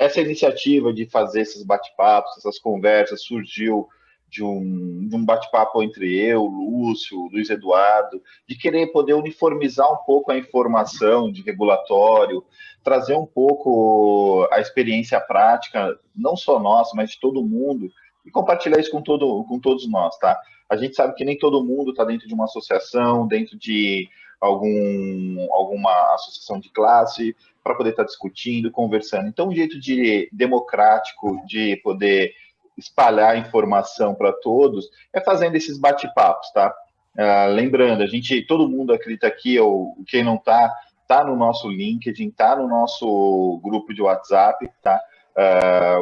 essa iniciativa de fazer esses bate-papos, essas conversas, surgiu de um bate-papo entre eu, Lúcio, Luiz Eduardo, de querer poder uniformizar um pouco a informação de regulatório, trazer um pouco a experiência prática, não só nossa, mas de todo mundo, e compartilhar isso com todos nós, tá? A gente sabe que nem todo mundo está dentro de uma associação, dentro de alguma associação de classe, para poder estar discutindo, conversando. Então, um jeito democrático de poder espalhar informação para todos é fazendo esses bate-papos, tá? Lembrando, todo mundo acredita aqui, ou quem não tá no nosso LinkedIn, tá no nosso grupo de WhatsApp, tá?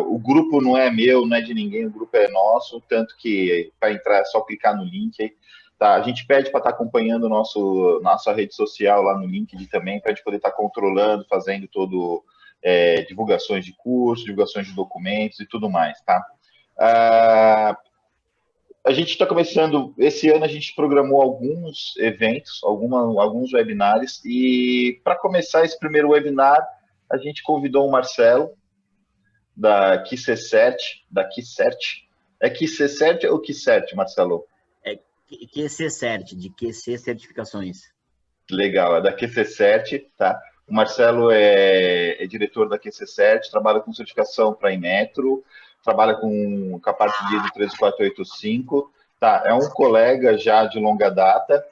O grupo não é meu, não é de ninguém, o grupo é nosso, tanto que para entrar é só clicar no link aí. Tá, a gente pede para estar acompanhando nossa rede social lá no LinkedIn também, para a gente poder estar controlando, fazendo divulgações de cursos, divulgações de documentos e tudo mais, tá? A gente está começando, esse ano a gente programou alguns eventos, alguns webinários, e para começar esse primeiro webinar, a gente convidou o Marcelo, da QC7, é QC7 ou QC7, Marcelo? QC7, de QC Certificações. Legal, é da QC7, tá? O Marcelo é diretor da QC7, trabalha com certificação para Inmetro, trabalha com a parte de ISO 13485, tá? É um colega já de longa data,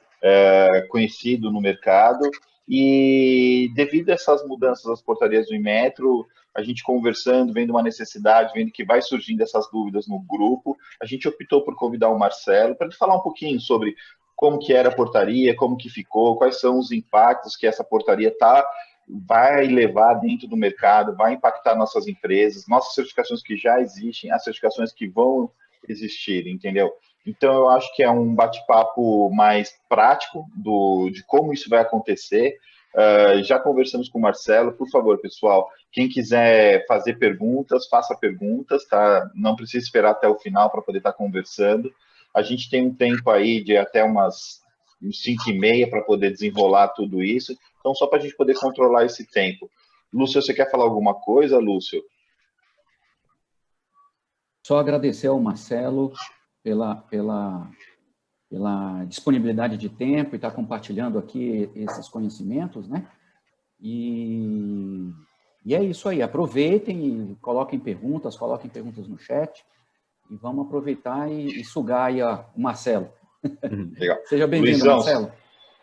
conhecido no mercado, e devido a essas mudanças das portarias do Inmetro, a gente conversando, vendo uma necessidade, vendo que vai surgindo essas dúvidas no grupo, a gente optou por convidar o Marcelo para ele falar um pouquinho sobre como que era a portaria, como que ficou, quais são os impactos que essa portaria vai levar dentro do mercado, vai impactar nossas empresas, nossas certificações que já existem, as certificações que vão existir, entendeu? Então, eu acho que é um bate-papo mais prático de como isso vai acontecer. Já conversamos com o Marcelo. Por favor, pessoal, quem quiser fazer perguntas, faça perguntas, tá? Não precisa esperar até o final para poder estar conversando. A gente tem um tempo aí de até uns 5h30 para poder desenrolar tudo isso. Então, só para a gente poder controlar esse tempo. Lúcio, você quer falar alguma coisa, Lúcio? Só agradecer ao Marcelo pela disponibilidade de tempo e estar compartilhando aqui esses conhecimentos, né? E é isso aí. Aproveitem e coloquem perguntas no chat e vamos aproveitar e sugar aí o Marcelo. Legal. Seja bem-vindo, Marcelo.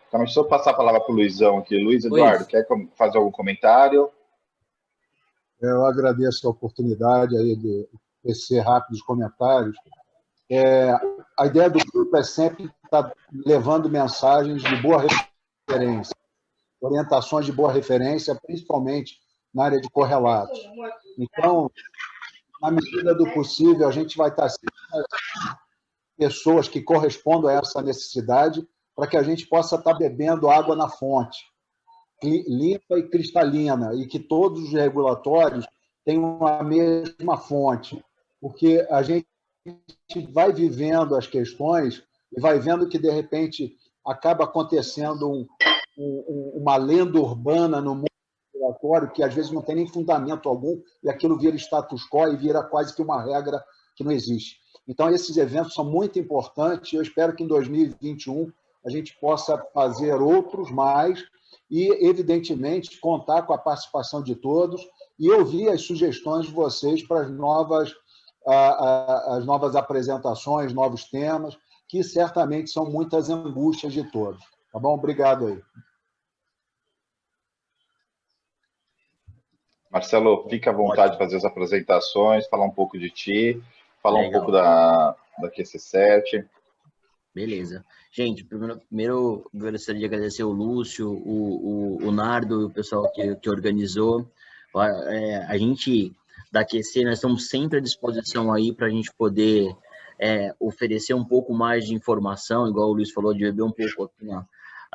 Então, deixa eu passar a palavra para o Luizão aqui. Luiz Eduardo, quer fazer algum comentário? Eu agradeço a oportunidade aí de tecer rápidos comentários. A ideia do grupo é sempre estar levando mensagens de boa referência, orientações de boa referência, principalmente na área de correlatos. Então, na medida do possível, a gente vai estar sempre pessoas que correspondam a essa necessidade para que a gente possa estar bebendo água na fonte, limpa e cristalina, e que todos os regulatórios tenham a mesma fonte, porque a gente vai vivendo as questões e vai vendo que, de repente, acaba acontecendo uma lenda urbana no mundo regulatório que, às vezes, não tem nem fundamento algum, e aquilo vira status quo e vira quase que uma regra que não existe. Então, esses eventos são muito importantes, e eu espero que em 2021 a gente possa fazer outros mais e, evidentemente, contar com a participação de todos e ouvir as sugestões de vocês para as novas apresentações, novos temas, que certamente são muitas angústias de todos. Tá bom? Obrigado aí. Marcelo, fica à vontade de fazer as apresentações, falar um pouco de ti, falar um pouco da QC7. Beleza. Gente, primeiro gostaria de agradecer o Lúcio, o Nardo e o pessoal que organizou. A gente da QC, nós estamos sempre à disposição aí para a gente poder oferecer um pouco mais de informação, igual o Luiz falou, de beber um pouco aqui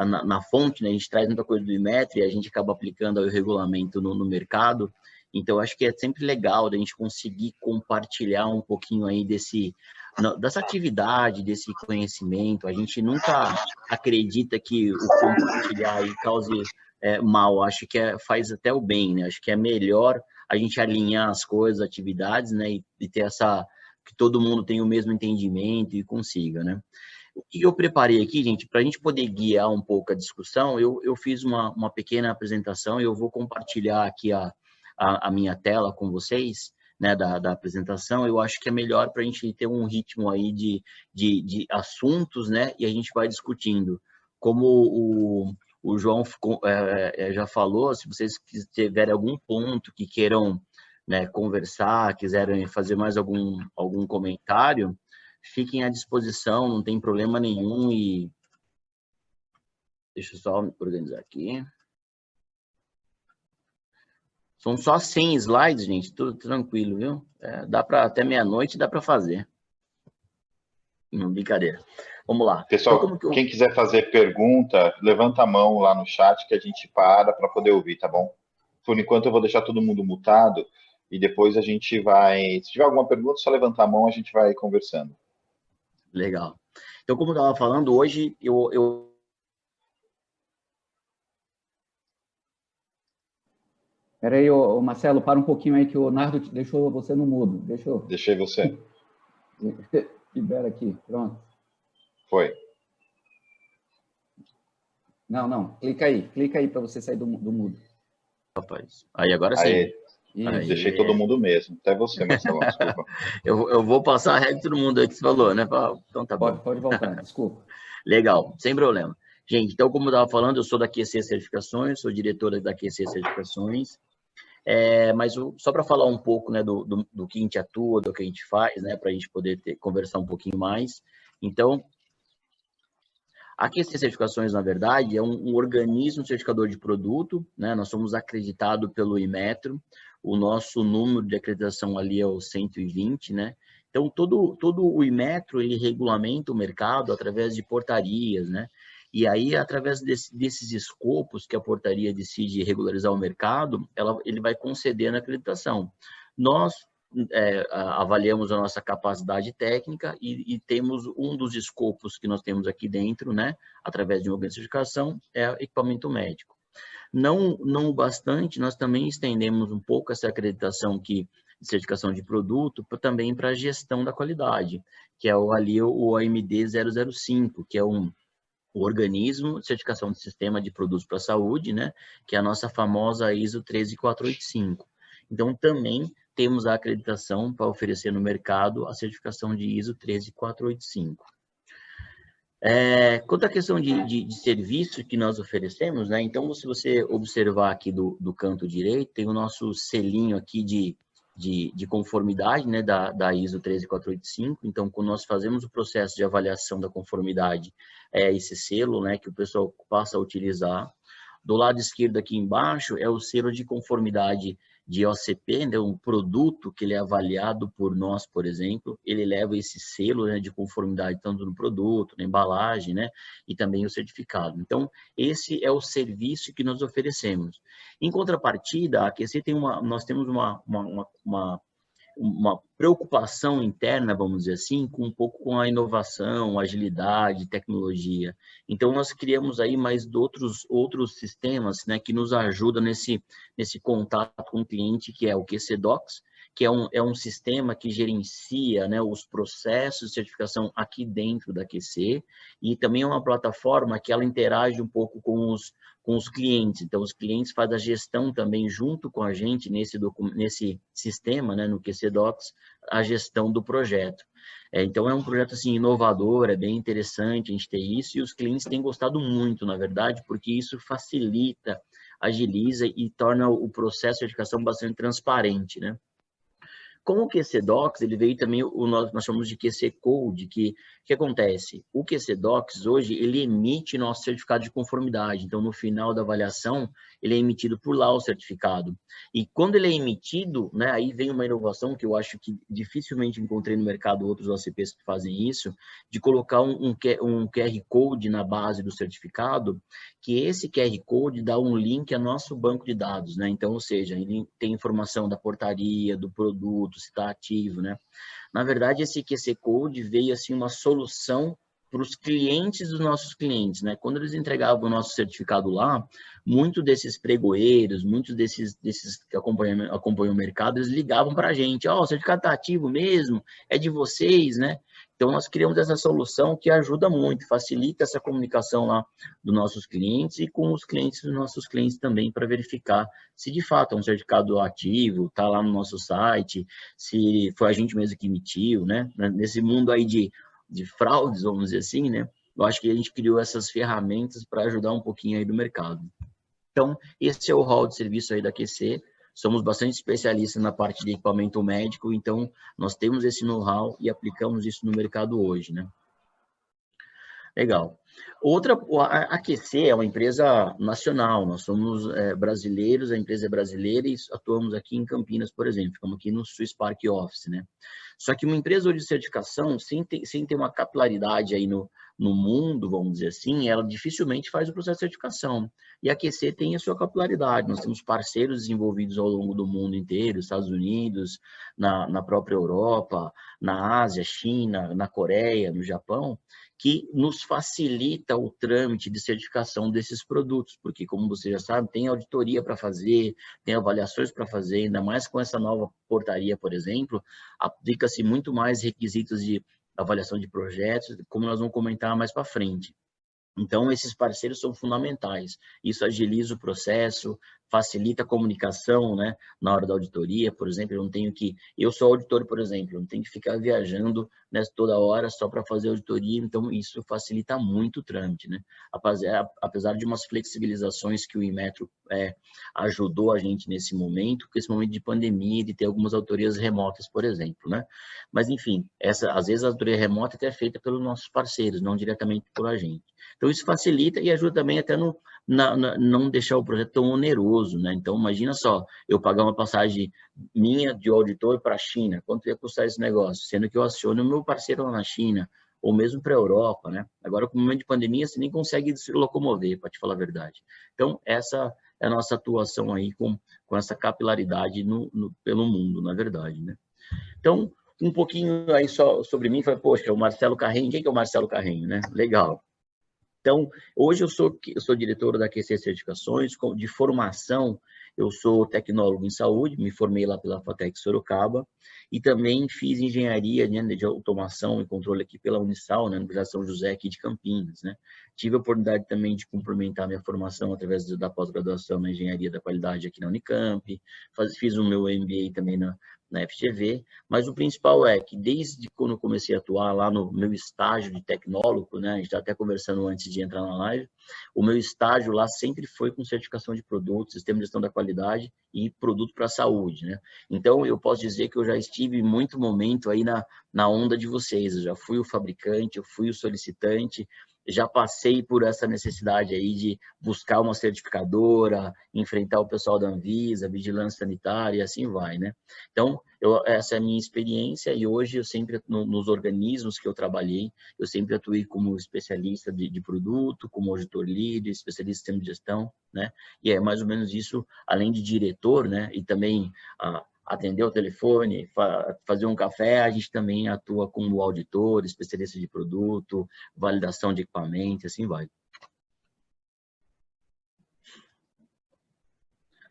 na fonte, né? A gente traz muita coisa do Inmetro e a gente acaba aplicando o regulamento no mercado. Então, acho que é sempre legal a gente conseguir compartilhar um pouquinho aí dessa atividade, desse conhecimento. A gente nunca acredita que o compartilhar aí cause mal. Acho que faz até o bem, né? Acho que é melhor a gente alinhar as coisas, atividades, né, e ter que todo mundo tenha o mesmo entendimento e consiga, né. O que eu preparei aqui, gente, para a gente poder guiar um pouco a discussão, eu fiz uma pequena apresentação e eu vou compartilhar aqui a minha tela com vocês, né, da apresentação. Eu acho que é melhor para a gente ter um ritmo aí de assuntos, né, e a gente vai discutindo. Como o João já falou, se vocês tiverem algum ponto que queiram, né, conversar, quiserem fazer mais algum comentário, fiquem à disposição, não tem problema nenhum. E deixa eu só me organizar aqui. São só 100 slides, gente, tudo tranquilo, viu? Dá para até meia-noite, dá para fazer. Não, brincadeira. Vamos lá. Pessoal, então, quem quiser fazer pergunta, levanta a mão lá no chat que a gente para poder ouvir, tá bom? Por enquanto eu vou deixar todo mundo mutado e depois a gente vai... Se tiver alguma pergunta, só levantar a mão, a gente vai conversando. Legal. Então, como eu estava falando, hoje Espera aí, Marcelo, para um pouquinho aí que o Nardo deixou você no mudo. Deixei você. Libera aqui, pronto. Foi. Não, clica aí para você sair do mudo. Rapaz, aí agora sim. Aí, deixei todo mundo mesmo, até você, Marcelo, desculpa. eu vou passar a regra de todo mundo aí que você falou, né? Então tá bom. Pode voltar, desculpa. Legal, sem problema. Gente, então, como eu estava falando, eu sou da QC Certificações, sou diretora da QC Certificações, mas só para falar um pouco, né, do que a gente atua, do que a gente faz, né, para a gente poder conversar um pouquinho mais. Então, a QC Certificações, na verdade, é um organismo certificador de produto, né? Nós somos acreditados pelo Inmetro, o nosso número de acreditação ali é o 120, né? Então, todo o Inmetro, ele regulamenta o mercado através de portarias, né? E aí, através desses escopos que a portaria decide regularizar o mercado, ele vai conceder a acreditação. Nós avaliamos a nossa capacidade técnica e temos um dos escopos que nós temos aqui dentro, né, através de uma certificação, é equipamento médico. Não bastante, nós também estendemos um pouco essa acreditação de certificação de produto também para a gestão da qualidade, que é o OMD 005, que é o organismo de certificação de sistema de produtos para a saúde, né, que é a nossa famosa ISO 13485. Então, também temos a acreditação para oferecer no mercado a certificação de ISO 13485. Quanto à questão de serviço que nós oferecemos, né? Então, se você observar aqui do canto direito, tem o nosso selinho aqui de conformidade, né, da ISO 13485. Então, quando nós fazemos o processo de avaliação da conformidade, é esse selo, né, que o pessoal passa a utilizar. Do lado esquerdo aqui embaixo é o selo de conformidade de OCP, né, um produto que ele é avaliado por nós, por exemplo, ele leva esse selo, né, de conformidade tanto no produto, na embalagem, né, e também o certificado. Então, esse é o serviço que nós oferecemos. Em contrapartida, a AQC nós temos uma preocupação interna, vamos dizer assim, um pouco com a inovação, agilidade, tecnologia. Então, nós criamos aí mais outros sistemas, né, que nos ajudam nesse contato com o cliente, que é o QC Docs, que é um sistema que gerencia, né, os processos de certificação aqui dentro da QC, e também é uma plataforma que ela interage um pouco com os clientes. Então, os clientes fazem a gestão também junto com a gente nesse sistema, né, no QC Docs, a gestão do projeto. Então, é um projeto assim, inovador, é bem interessante a gente ter isso, e os clientes têm gostado muito, na verdade, porque isso facilita, agiliza e torna o processo de certificação bastante transparente, né? Com o QC Docs, ele veio também, nós chamamos de QC Code, que acontece? O QC Docs, hoje, ele emite nosso certificado de conformidade. Então, no final da avaliação, ele é emitido por lá o certificado. E quando ele é emitido, né, aí vem uma inovação que eu acho que dificilmente encontrei no mercado outros OCPs que fazem isso, de colocar um QR Code na base do certificado, que esse QR Code dá um link ao nosso banco de dados, né? Então, ou seja, ele tem informação da portaria, do produto, se está ativo, né? Na verdade, esse QC Code veio assim uma solução para os clientes dos nossos clientes, né? Quando eles entregavam o nosso certificado lá, muitos desses pregoeiros, muitos desses que acompanham o mercado, eles ligavam para a gente, ó, o certificado está ativo mesmo, é de vocês, né? Então, nós criamos essa solução que ajuda muito, facilita essa comunicação lá dos nossos clientes e com os clientes dos nossos clientes também, para verificar se de fato é um certificado ativo, está lá no nosso site, se foi a gente mesmo que emitiu, né? Nesse mundo aí de fraudes, vamos dizer assim, né? Eu acho que a gente criou essas ferramentas para ajudar um pouquinho aí do mercado. Então, esse é o hall de serviço aí da QC. Somos bastante especialistas na parte de equipamento médico, então nós temos esse know-how e aplicamos isso no mercado hoje, né? Legal. A QC é uma empresa nacional, nós somos brasileiros, a empresa é brasileira e atuamos aqui em Campinas, por exemplo, ficamos aqui no Swiss Park Office, né? Só que uma empresa de certificação, sem ter uma capilaridade aí no mundo, vamos dizer assim, ela dificilmente faz o processo de certificação. E a QC tem a sua capilaridade, nós temos parceiros desenvolvidos ao longo do mundo inteiro, Estados Unidos, na própria Europa, na Ásia, China, na Coreia, no Japão, que nos facilita o trâmite de certificação desses produtos, porque, como você já sabe, tem auditoria para fazer, tem avaliações para fazer, ainda mais com essa nova portaria, por exemplo, aplica-se muito mais requisitos de avaliação de projetos, como nós vamos comentar mais para frente. Então, esses parceiros são fundamentais. Isso agiliza o processo, facilita a comunicação, né? Na hora da auditoria, por exemplo, eu sou auditor, por exemplo, eu não tenho que ficar viajando, né, toda hora só para fazer auditoria, então isso facilita muito o trâmite, né? Apesar de umas flexibilizações que o Inmetro ajudou a gente nesse momento, com esse momento de pandemia, de ter algumas auditorias remotas, por exemplo, né? Mas, enfim, às vezes a auditoria remota até é feita pelos nossos parceiros, não diretamente por a gente. Então, isso facilita e ajuda também até não deixar o projeto tão oneroso, né? Então, imagina só, eu pagar uma passagem minha de auditor para a China, quanto ia custar esse negócio? Sendo que eu aciono o meu parceiro lá na China, ou mesmo para a Europa, né? Agora, com o momento de pandemia, você nem consegue se locomover, para te falar a verdade. Então, essa é a nossa atuação aí com essa capilaridade pelo mundo, na verdade, né? Então, um pouquinho aí só sobre mim, foi, poxa, o Marcelo Carrenho, quem que é o Marcelo Carrenho, né? Legal. Então, hoje eu sou diretor da QC Certificações, de formação, eu sou tecnólogo em saúde, me formei lá pela FATEC Sorocaba, e também fiz engenharia, né, de automação e controle aqui pela Unisal, né, na Universidade São José aqui de Campinas, né. Tive a oportunidade também de complementar minha formação através da pós-graduação na engenharia da qualidade aqui na Unicamp, fiz o meu MBA também na FGV, mas o principal é que desde quando eu comecei a atuar lá no meu estágio de tecnólogo, né, a gente está até conversando antes de entrar na live, o meu estágio lá sempre foi com certificação de produtos, sistema de gestão da qualidade e produto para a saúde, né? Então, eu posso dizer que eu já estive muito momento aí na onda de vocês, eu já fui o fabricante, eu fui o solicitante, já passei por essa necessidade aí de buscar uma certificadora, enfrentar o pessoal da Anvisa, vigilância sanitária e assim vai, né? Então, essa é a minha experiência e hoje eu sempre, nos organismos que eu trabalhei, eu sempre atuei como especialista de produto, como auditor líder, especialista em sistema de gestão, né? E é mais ou menos isso, além de diretor, né? E também atender o telefone, fazer um café, a gente também atua como auditor, especialista de produto, validação de equipamento, assim vai.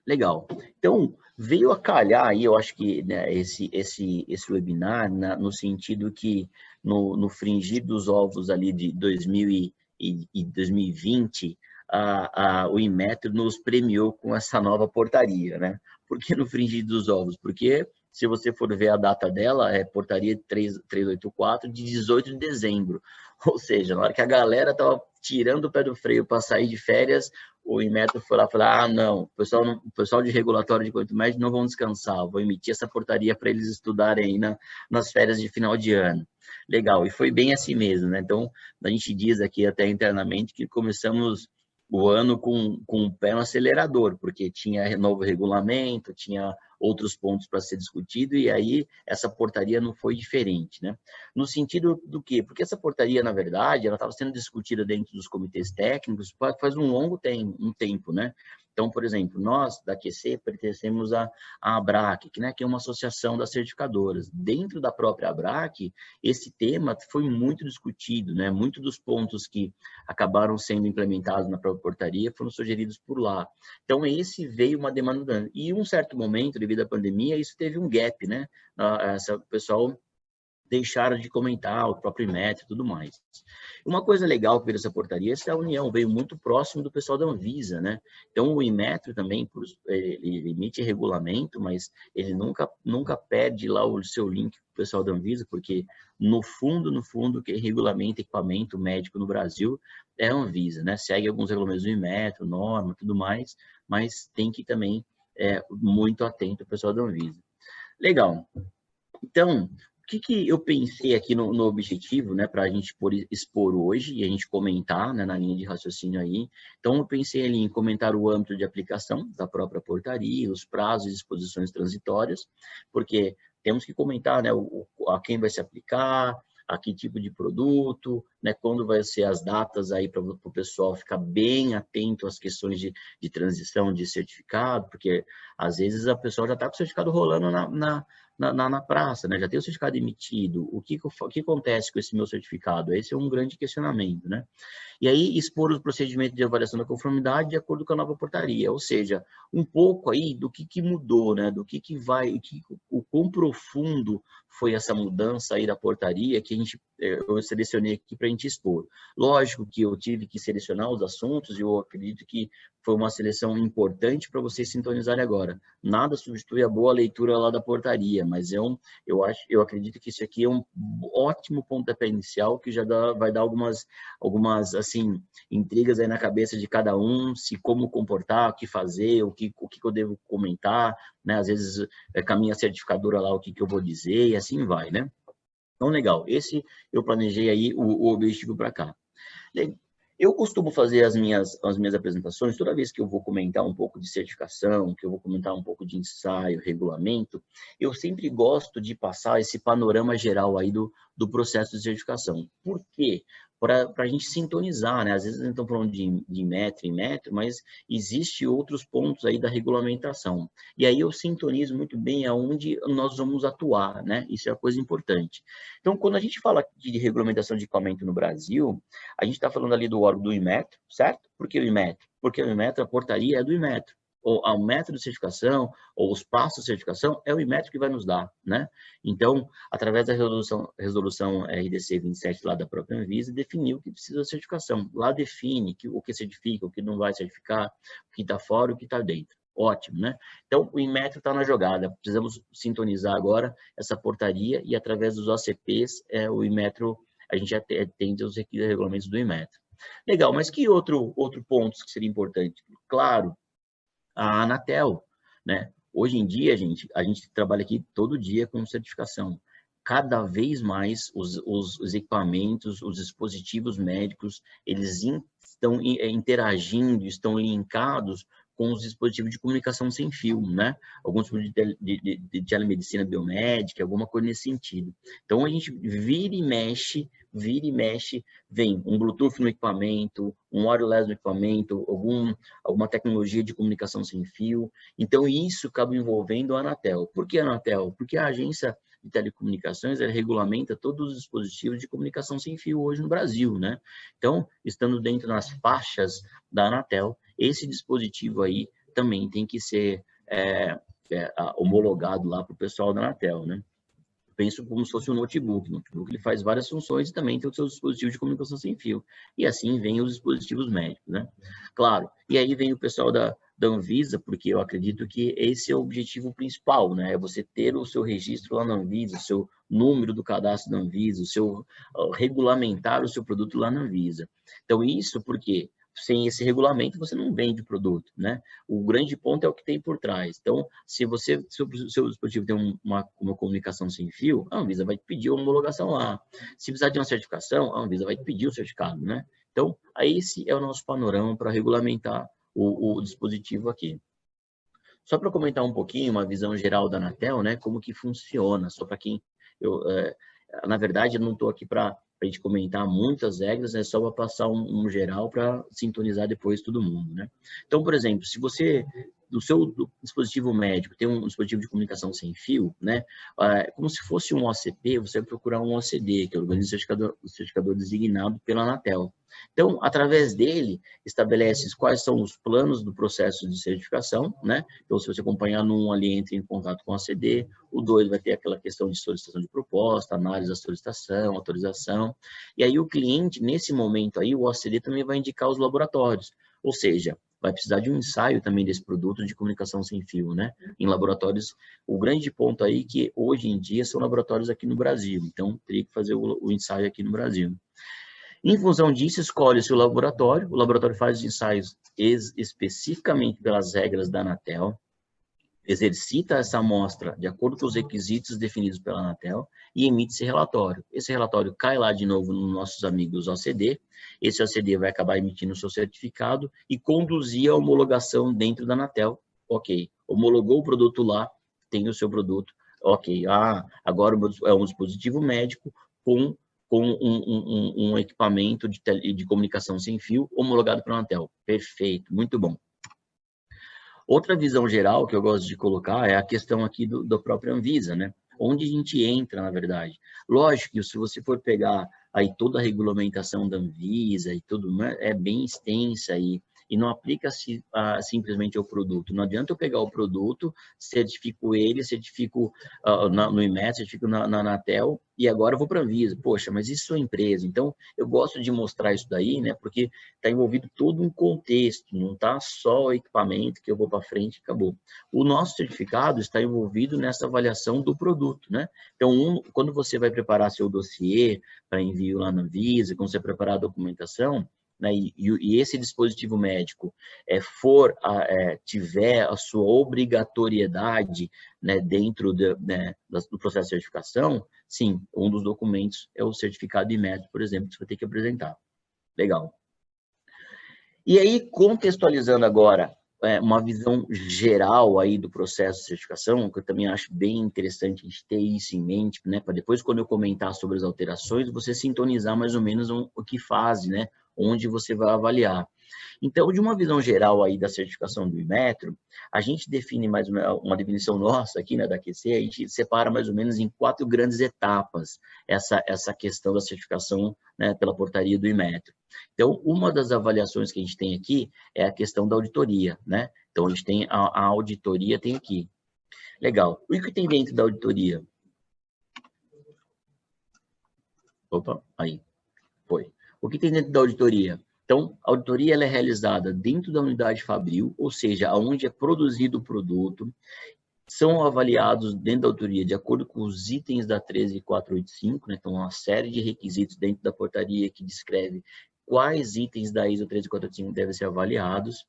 Legal. Então, veio a calhar aí, eu acho que, né, esse webinar, no sentido que no fringir dos ovos ali de 2020, o Inmetro nos premiou com essa nova portaria, né? Por que no fringir dos ovos? Porque, se você for ver a data dela, é portaria 384 de 18 de dezembro. Ou seja, na hora que a galera estava tirando o pé do freio para sair de férias, o Inmetro foi lá e falou, não, o pessoal de regulatório de equipamento médico não vão descansar, vou emitir essa portaria para eles estudarem aí nas férias de final de ano. Legal, e foi bem assim mesmo, né? Então, a gente diz aqui até internamente que começamos o ano com o pé no acelerador, porque tinha novo regulamento, tinha outros pontos para ser discutido, e aí essa portaria não foi diferente, né? No sentido do quê? Porque essa portaria, na verdade, ela estava sendo discutida dentro dos comitês técnicos faz um longo tempo, né? Então, por exemplo, nós da QC pertencemos à ABRAC, que é uma associação das certificadoras. Dentro da própria ABRAC, esse tema foi muito discutido, né? Muitos dos pontos que acabaram sendo implementados na própria portaria foram sugeridos por lá. Então, esse veio uma demanda. E em um certo momento, devido à pandemia, isso teve um gap, né? O pessoal deixaram de comentar o próprio Inmetro e tudo mais. Uma coisa legal que veio dessa portaria é que a União veio muito próximo do pessoal da Anvisa, né? Então, o Inmetro também, ele emite regulamento, mas ele nunca perde lá o seu link com o pessoal da Anvisa, porque no fundo, quem regulamenta equipamento médico no Brasil é a Anvisa, né? Segue alguns regulamentos do Inmetro, norma, tudo mais, mas tem que também muito atento ao pessoal da Anvisa. Legal. Então, o que eu pensei aqui no objetivo, né, para a gente expor hoje e a gente comentar, né, na linha de raciocínio aí. Então, eu pensei ali em comentar o âmbito de aplicação da própria portaria, os prazos e disposições transitórias, porque temos que comentar, né, a quem vai se aplicar, a que tipo de produto, né, quando vai ser as datas aí para o pessoal ficar bem atento às questões de transição de certificado, porque às vezes a pessoa já está com o certificado rolando na praça, né? Já tem o certificado emitido. O que acontece com esse meu certificado? Esse é um grande questionamento, né? E aí expor os procedimentos de avaliação da conformidade de acordo com a nova portaria, ou seja, um pouco aí do que mudou, né? Do que vai, o quão profundo foi essa mudança aí da portaria que eu selecionei aqui para a gente expor. Lógico que eu tive que selecionar os assuntos e eu acredito que foi uma seleção importante para vocês sintonizarem agora. Nada substitui a boa leitura lá da portaria, mas eu acredito que isso aqui é um ótimo pontapé inicial que já vai dar algumas assim, intrigas aí na cabeça de cada um, se como comportar, o que fazer, o que eu devo comentar, né? Às vezes, com a minha certificadora lá, o que eu vou dizer, e assim vai, né? Então, legal. Esse eu planejei aí o objetivo para cá. Eu costumo fazer as minhas apresentações, toda vez que eu vou comentar um pouco de certificação, que eu vou comentar um pouco de ensaio, regulamento, eu sempre gosto de passar esse panorama geral aí do processo de certificação. Por quê? Para a gente sintonizar, né? Às vezes a gente está falando de metro em metro, mas existe outros pontos aí da regulamentação. E aí eu sintonizo muito bem aonde nós vamos atuar, né? Isso é a coisa importante. Então, quando a gente fala de regulamentação de equipamento no Brasil, a gente está falando ali do órgão do Inmetro, certo? Por que o Inmetro? Porque o Inmetro, a portaria é do Inmetro. Ou o método de certificação, ou os passos de certificação, é o Inmetro que vai nos dar, né? Então, através da resolução RDC 27 lá da própria Anvisa, definiu que precisa de certificação. Lá define o que certifica, o que não vai certificar, o que está fora, o que está dentro. Ótimo, né? Então, o Inmetro está na jogada. Precisamos sintonizar agora essa portaria e, através dos OCPs, o Inmetro, a gente atende aos regulamentos do Inmetro. Legal, mas que outro ponto que seria importante? Claro, a Anatel, né? Hoje em dia, a gente trabalha aqui todo dia com certificação. Cada vez mais os equipamentos, os dispositivos médicos, eles estão interagindo, estão linkados com os dispositivos de comunicação sem fio, né? Alguns de telemedicina biomédica, alguma coisa nesse sentido. Então, a gente vira e mexe, vem um Bluetooth no equipamento, um wireless no equipamento, alguma tecnologia de comunicação sem fio. Então, isso acaba envolvendo a Anatel. Por que a Anatel? Porque a agência de telecomunicações, ela regulamenta todos os dispositivos de comunicação sem fio hoje no Brasil, né? Então, estando dentro das faixas da Anatel, esse dispositivo aí também tem que ser homologado lá para o pessoal da Anatel, né? Penso como se fosse um notebook. O notebook ele faz várias funções e também tem o seu dispositivo de comunicação sem fio. E assim vem os dispositivos médicos, né? Claro, e aí vem o pessoal da Anvisa, porque eu acredito que esse é o objetivo principal, né? É você ter o seu registro lá na Anvisa, o seu número do cadastro da Anvisa, regulamentar o seu produto lá na Anvisa. Então, isso porque sem esse regulamento, você não vende o produto, né? O grande ponto é o que tem por trás. Então, se o seu dispositivo tem uma comunicação sem fio, a Anvisa vai te pedir uma homologação lá. Se precisar de uma certificação, a Anvisa vai te pedir o certificado, né? Então, esse é o nosso panorama para regulamentar o dispositivo aqui. Só para comentar um pouquinho, uma visão geral da Anatel, né? Como que funciona, só para quem... na verdade, eu não estou aqui para a gente comentar muitas regras, é só para passar um geral para sintonizar depois todo mundo, né? Então, por exemplo, se você, do seu dispositivo médico, tem um dispositivo de comunicação sem fio, né? Como se fosse um OCP, você vai procurar um OCD, que é o Organismo Certificador designado pela Anatel. Então, através dele, estabelece quais são os planos do processo de certificação, né? Então, se você acompanhar num ali, entre em contato com a OCD, o 2 vai ter aquela questão de solicitação de proposta, análise da solicitação, autorização, e aí o cliente, nesse momento aí, o OCD também vai indicar os laboratórios, ou seja, vai precisar de um ensaio também desse produto de comunicação sem fio, né? Em laboratórios, o grande ponto aí é que hoje em dia são laboratórios aqui no Brasil, então teria que fazer o ensaio aqui no Brasil. Em função disso, escolhe-se o laboratório faz os ensaios especificamente pelas regras da Anatel, exercita essa amostra de acordo com os requisitos definidos pela Anatel e emite esse relatório. Esse relatório cai lá de novo nos nossos amigos OCD, esse OCD vai acabar emitindo o seu certificado e conduzir a homologação dentro da Anatel. Ok, homologou o produto lá, tem o seu produto, ok, agora é um dispositivo médico com um equipamento de comunicação sem fio homologado pela Anatel. Perfeito, muito bom. Outra visão geral que eu gosto de colocar é a questão aqui do próprio Anvisa, né? Onde a gente entra, na verdade. Lógico que se você for pegar aí toda a regulamentação da Anvisa e tudo, né, é bem extensa e não aplica-se simplesmente ao produto. Não adianta eu pegar o produto, certifico ele, certifico no IMET, certifico na Anatel, e agora eu vou para a Anvisa. Poxa, mas isso é empresa. Então, eu gosto de mostrar isso daí, né? Porque está envolvido todo um contexto, não está só o equipamento que eu vou para frente e acabou. O nosso certificado está envolvido nessa avaliação do produto, né? Então, quando você vai preparar seu dossiê para envio lá na Anvisa, quando você preparar a documentação, né, e esse dispositivo médico tiver a sua obrigatoriedade, né, dentro do processo de certificação, sim, um dos documentos é o certificado IMET, por exemplo, que você vai ter que apresentar. Legal. E aí, contextualizando agora uma visão geral aí do processo de certificação, que eu também acho bem interessante a gente ter isso em mente, né, para depois, quando eu comentar sobre as alterações, você sintonizar mais ou menos o que faz, né, onde você vai avaliar. Então, de uma visão geral aí da certificação do Inmetro, a gente define mais uma definição nossa aqui, né, da QC, a gente separa mais ou menos em 4 grandes etapas essa questão da certificação, né, pela portaria do Inmetro. Então, uma das avaliações que a gente tem aqui é a questão da auditoria, né? Então, a gente tem a auditoria, tem aqui. Legal. O que tem dentro da auditoria? Opa, aí, foi. O que tem dentro da auditoria? Então, a auditoria ela é realizada dentro da unidade fabril, ou seja, onde é produzido o produto, são avaliados dentro da auditoria de acordo com os itens da 13485, né? Então, uma série de requisitos dentro da portaria que descreve quais itens da ISO 13485 devem ser avaliados.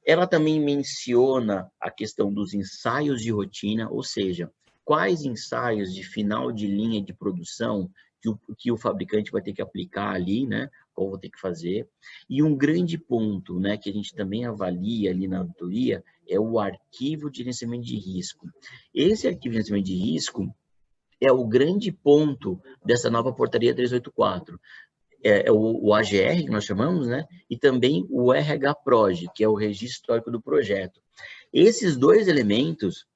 Ela também menciona a questão dos ensaios de rotina, ou seja, quais ensaios de final de linha de produção que o fabricante vai ter que aplicar ali, né? Qual vou ter que fazer. E um grande ponto, né, que a gente também avalia ali na auditoria é o arquivo de gerenciamento de risco. Esse arquivo de gerenciamento de risco é o grande ponto dessa nova portaria 384. É o AGR, que nós chamamos, né? E também o RH-PROG, que é o Registro Histórico do Projeto. Esses 2 elementos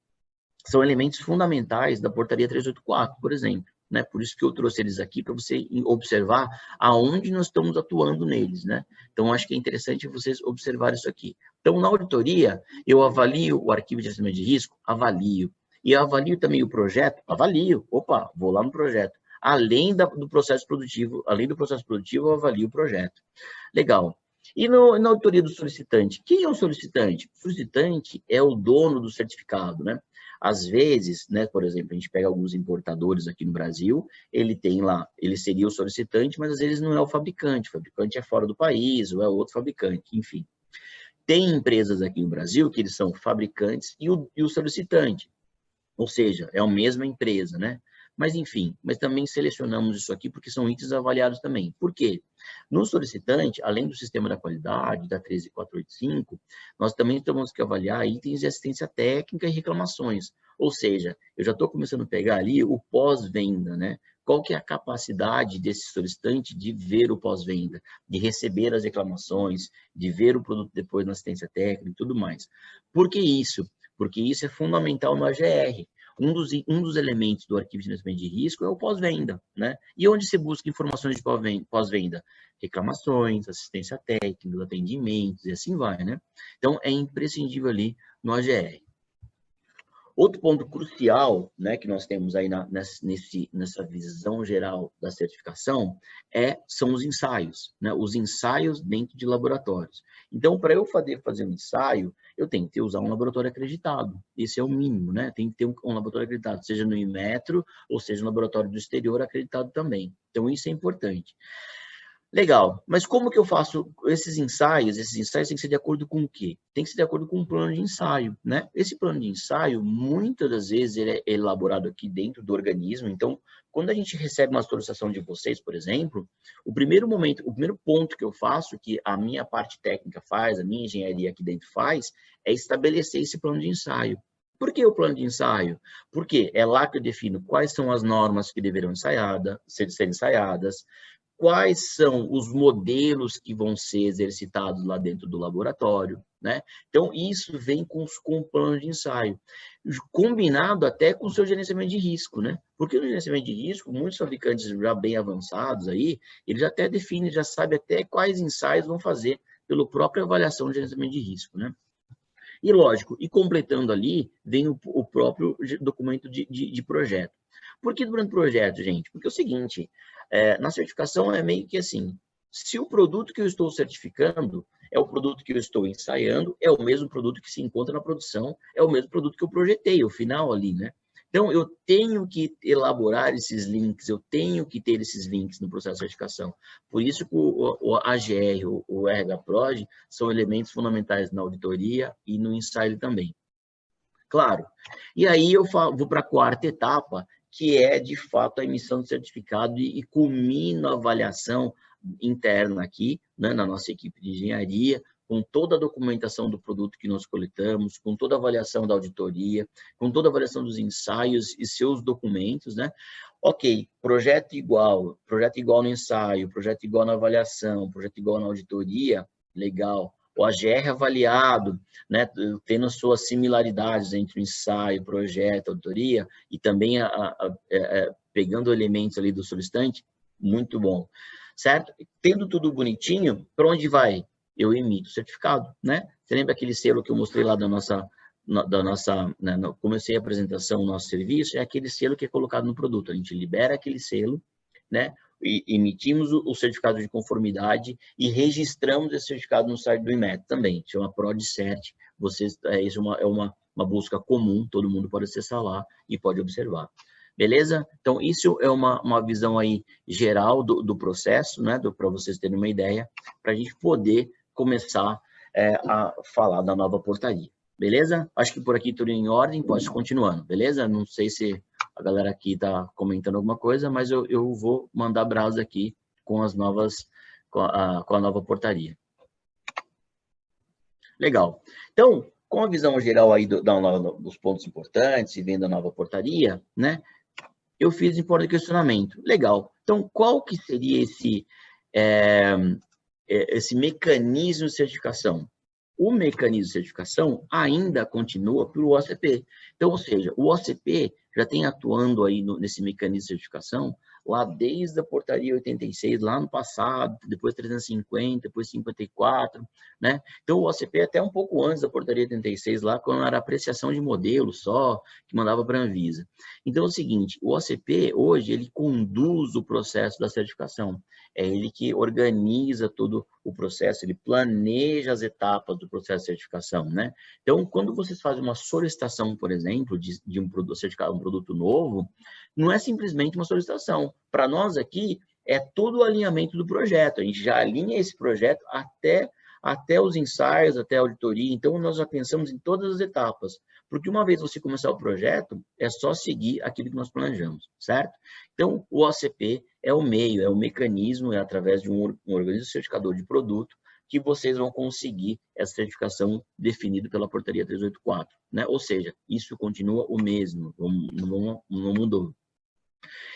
são elementos fundamentais da portaria 384, por exemplo. Né? Por isso que eu trouxe eles aqui, para você observar aonde nós estamos atuando neles, né? Então, acho que é interessante vocês observarem isso aqui. Então, na auditoria, eu avalio o arquivo de gerenciamento de risco? Avalio. E eu avalio também o projeto? Avalio. Opa, vou lá no projeto. Além do processo produtivo, eu avalio o projeto. Legal. E na auditoria do solicitante? Quem é o solicitante? O solicitante é o dono do certificado, né? Às vezes, né, por exemplo, a gente pega alguns importadores aqui no Brasil, ele tem lá, ele seria o solicitante, mas às vezes não é o fabricante é fora do país, ou é outro fabricante, enfim. Tem empresas aqui no Brasil que eles são fabricantes e o solicitante, ou seja, é a mesma empresa, né? Mas, enfim, mas também selecionamos isso aqui porque são itens avaliados também. Por quê? No solicitante, além do sistema da qualidade, da 13485, nós também temos que avaliar itens de assistência técnica e reclamações. Ou seja, eu já estou começando a pegar ali o pós-venda, né? qual que é a capacidade desse solicitante de ver o pós-venda, de receber as reclamações, de ver o produto depois na assistência técnica e tudo mais. Por que isso? Porque isso é fundamental no AGR. Um dos elementos do arquivo de gerenciamento de risco é o pós-venda, né? E onde se busca informações de pós-venda? Reclamações, assistência técnica, atendimentos e assim vai, né? Então, é imprescindível ali no AGR. Outro ponto crucial, né, que nós temos aí nessa visão geral da certificação são os ensaios, né, os ensaios dentro de laboratórios. Então, para eu fazer um ensaio, eu tenho que usar um laboratório acreditado. Esse é o mínimo, né? Tem que ter um laboratório acreditado, seja no Inmetro ou seja no laboratório do exterior acreditado também. Então, isso é importante. Legal, mas como que eu faço esses ensaios? Esses ensaios têm que ser de acordo com o quê? Tem que ser de acordo com um plano de ensaio, né? Esse plano de ensaio, muitas das vezes, ele é elaborado aqui dentro do organismo. Então, quando a gente recebe uma solicitação de vocês, por exemplo, o primeiro ponto que eu faço, que a minha parte técnica faz, a minha engenharia aqui dentro faz, é estabelecer esse plano de ensaio. Por que o plano de ensaio? Porque é lá que eu defino quais são as normas que deverão ser ensaiadas, quais são os modelos que vão ser exercitados lá dentro do laboratório, né? Então, isso vem com o plano de ensaio, combinado até com o seu gerenciamento de risco, né? Porque no gerenciamento de risco, muitos fabricantes já bem avançados aí, eles até definem, já sabem até quais ensaios vão fazer pela própria avaliação de gerenciamento de risco, né? E lógico, e completando ali, vem o próprio documento de projeto. Por que durante o projeto, gente? Porque é o seguinte, na certificação é meio que assim, se o produto que eu estou certificando é o produto que eu estou ensaiando, é o mesmo produto que se encontra na produção, é o mesmo produto que eu projetei, o final ali, né? Então, eu tenho que elaborar esses links, eu tenho que ter esses links no processo de certificação. Por isso que o AGR, o RH-PROD, são elementos fundamentais na auditoria e no ensaio também. Claro. E aí eu vou para a quarta etapa, que é, de fato, a emissão do certificado e culmina a avaliação interna aqui, né, na nossa equipe de engenharia, com toda a documentação do produto que nós coletamos, com toda a avaliação da auditoria, com toda a avaliação dos ensaios e seus documentos, né? Ok, projeto igual no ensaio, projeto igual na avaliação, projeto igual na auditoria, legal. O AGR avaliado, né, tendo suas similaridades entre o ensaio, projeto, auditoria, e também pegando elementos ali do solicitante, muito bom, certo? Tendo tudo bonitinho, para onde vai? Eu emito o certificado, né? Você lembra aquele selo que eu mostrei lá né, comecei a apresentação, o nosso serviço, é aquele selo que é colocado no produto, a gente libera aquele selo, né? E emitimos o certificado de conformidade e registramos esse certificado no site do Inmetro também, chama ProdCert. Isso é uma busca comum, todo mundo pode acessar lá e pode observar. Beleza? Então, isso é uma visão aí geral do processo, né? Para vocês terem uma ideia, para a gente poder começar a falar da nova portaria. Beleza? Acho que por aqui tudo em ordem, pode continuando, beleza? Não sei se a galera aqui está comentando alguma coisa, mas eu vou mandar brasa aqui com as novas, com a nova portaria. Legal. Então, com a visão geral aí dos pontos importantes e vendo a nova portaria, né? Eu fiz importante questionamento. Legal. Então, qual que seria esse mecanismo de certificação? O mecanismo de certificação ainda continua pelo OCP. Então, ou seja, o OCP já tem atuando aí nesse mecanismo de certificação lá desde a portaria 86, lá no passado, depois 350, depois 54, né? Então, o OCP até um pouco antes da portaria 86, lá quando era apreciação de modelo só, que mandava para a Anvisa. Então, é o seguinte, o OCP, hoje, ele conduz o processo da certificação. É ele que organiza todo o processo, ele planeja as etapas do processo de certificação, né? Então, quando vocês fazem uma solicitação, por exemplo, de um produto certificado, um produto novo, não é simplesmente uma solicitação. Para nós aqui, é todo o alinhamento do projeto. A gente já alinha esse projeto até os ensaios, até a auditoria. Então, nós já pensamos em todas as etapas. Porque uma vez você começar o projeto, é só seguir aquilo que nós planejamos, certo? Então, o OCP é o meio, é o mecanismo, é através de um organismo certificador de produto que vocês vão conseguir essa certificação definida pela portaria 384, né? Ou seja, isso continua o mesmo, não mudou.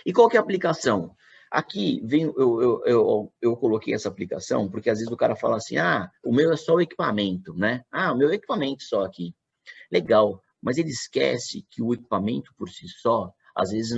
E qual que é a aplicação? Aqui, eu coloquei essa aplicação, porque às vezes o cara fala assim, ah, o meu é só o equipamento, né? Ah, o meu equipamento só aqui. Legal, mas ele esquece que o equipamento por si só, às vezes,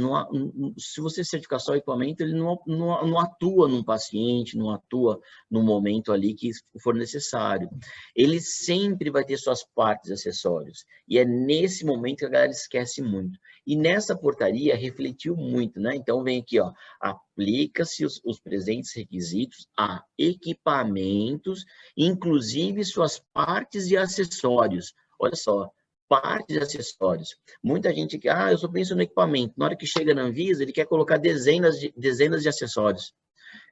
se você certificar só o equipamento, ele não atua num paciente, não atua no momento ali que for necessário. Ele sempre vai ter suas partes e acessórios. E é nesse momento que a galera esquece muito. E nessa portaria refletiu muito, né? Então, vem aqui, ó, aplica-se os presentes requisitos a equipamentos, inclusive suas partes e acessórios. Olha só, partes e acessórios. Muita gente que, eu só penso no equipamento. Na hora que chega na Anvisa, ele quer colocar dezenas de acessórios.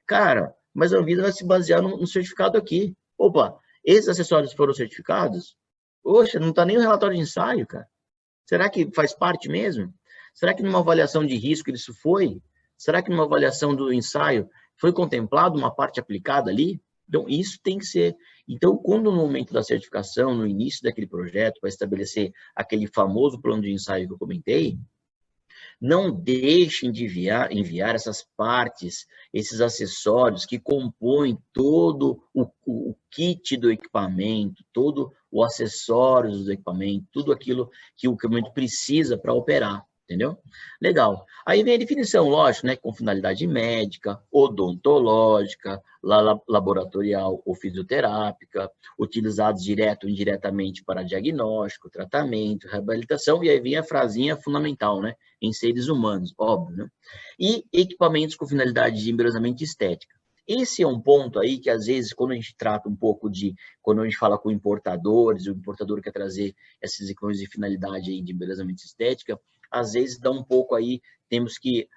Cara, mas a Anvisa vai se basear no certificado aqui. Opa, esses acessórios foram certificados? Poxa, não está nem no relatório de ensaio, cara. Será que faz parte mesmo? Será que numa avaliação de risco isso foi? Será que numa avaliação do ensaio foi contemplado uma parte aplicada ali? Então, isso tem que ser. Então, quando no momento da certificação, no início daquele projeto, para estabelecer aquele famoso plano de ensaio que eu comentei, não deixem de enviar essas partes, esses acessórios que compõem todo o kit do equipamento, todo o acessório do equipamento, tudo aquilo que o equipamento precisa para operar. Entendeu? Legal. Aí vem a definição, lógico, né? Com finalidade médica, odontológica, laboratorial ou fisioterápica, utilizados direto ou indiretamente para diagnóstico, tratamento, reabilitação, e aí vem a frasinha fundamental, né? Em seres humanos, óbvio, né? E equipamentos com finalidade de embelezamento estética. Esse é um ponto aí que, às vezes, quando a gente trata um pouco quando a gente fala com importadores, o importador quer trazer esses equipamentos de finalidade aí de embelezamento estética, às vezes dá um pouco aí, temos que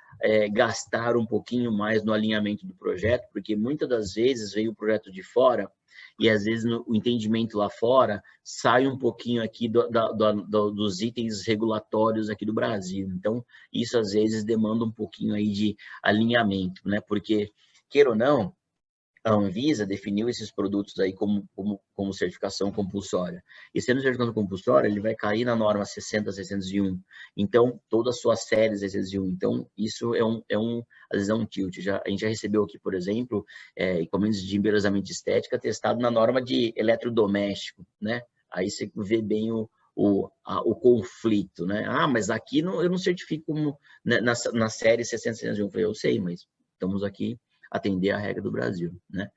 gastar um pouquinho mais no alinhamento do projeto, porque muitas das vezes vem o projeto de fora e às vezes o entendimento lá fora sai um pouquinho aqui dos itens regulatórios aqui do Brasil. Então, isso às vezes demanda um pouquinho aí de alinhamento, né? Porque, queira ou não, a Anvisa definiu esses produtos aí como certificação compulsória. E sendo certificação compulsória, ele vai cair na norma 60.601. Então, todas as suas séries 601. Então, isso às vezes é um tilt. A gente já recebeu aqui, por exemplo, equipamentos de embelezamento estética testado na norma de eletrodoméstico, né? Aí você vê bem o conflito, né? Mas aqui eu não certifico na série 60.601. Eu falei, eu sei, mas estamos aqui atender a regra do Brasil, né?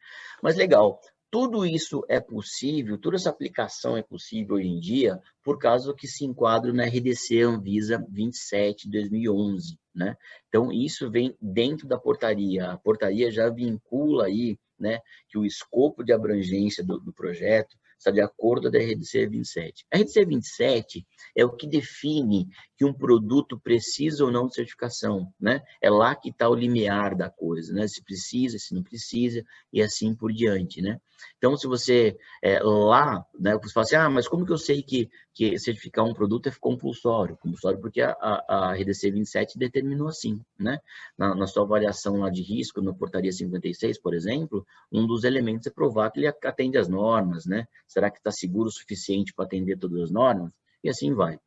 Mas legal, tudo isso é possível, toda essa aplicação é possível hoje em dia por causa do que se enquadra na RDC Anvisa 27 de 2011, né? Então, isso vem dentro da portaria. A portaria já vincula aí, né, que o escopo de abrangência do projeto está de acordo com a RDC 27. A RDC 27 é o que define que um produto precisa ou não de certificação, né? É lá que está o limiar da coisa, né? Se precisa, se não precisa, e assim por diante, né? Então, se você lá, né, você fala assim, mas como que eu sei que certificar um produto é compulsório? Compulsório porque a RDC 27 determinou assim, né? Na sua avaliação lá de risco, na portaria 56, por exemplo, um dos elementos é provar que ele atende às normas, né? Será que está seguro o suficiente para atender todas as normas? E assim vai.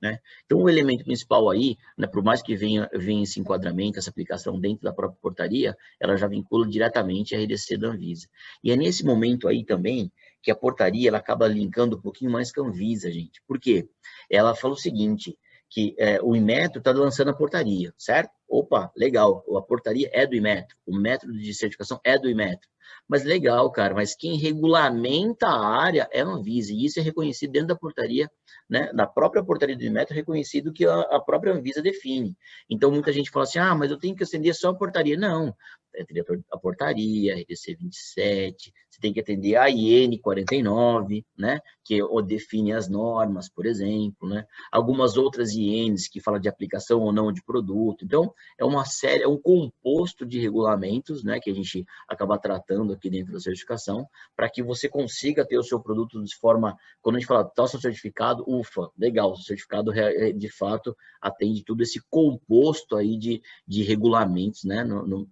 Né? Então, o elemento principal aí, né, por mais que venha esse enquadramento, essa aplicação dentro da própria portaria, ela já vincula diretamente a RDC da Anvisa. E é nesse momento aí também que a portaria ela acaba linkando um pouquinho mais com a Anvisa, gente. Por quê? Ela fala o seguinte, que o Inmetro está lançando a portaria, certo? Opa, legal, a portaria é do Inmetro, o método de certificação é do Inmetro. Mas legal, cara, mas quem regulamenta a área é a Anvisa, e isso é reconhecido dentro da portaria, né? Na própria portaria do Inmetro é reconhecido que a própria Anvisa define. Então, muita gente fala assim, mas eu tenho que atender só a portaria. Não, atender a portaria, a RDC 27, você tem que atender a IN 49, né? Que define as normas, por exemplo, né? Algumas outras INs que falam de aplicação ou não de produto. Então, é uma série, é um composto de regulamentos, né? Que a gente acaba tratando aqui dentro da certificação, para que você consiga ter o seu produto de forma, quando a gente fala, tá o seu certificado, ufa, legal, o certificado de fato atende tudo esse composto aí de regulamentos, né,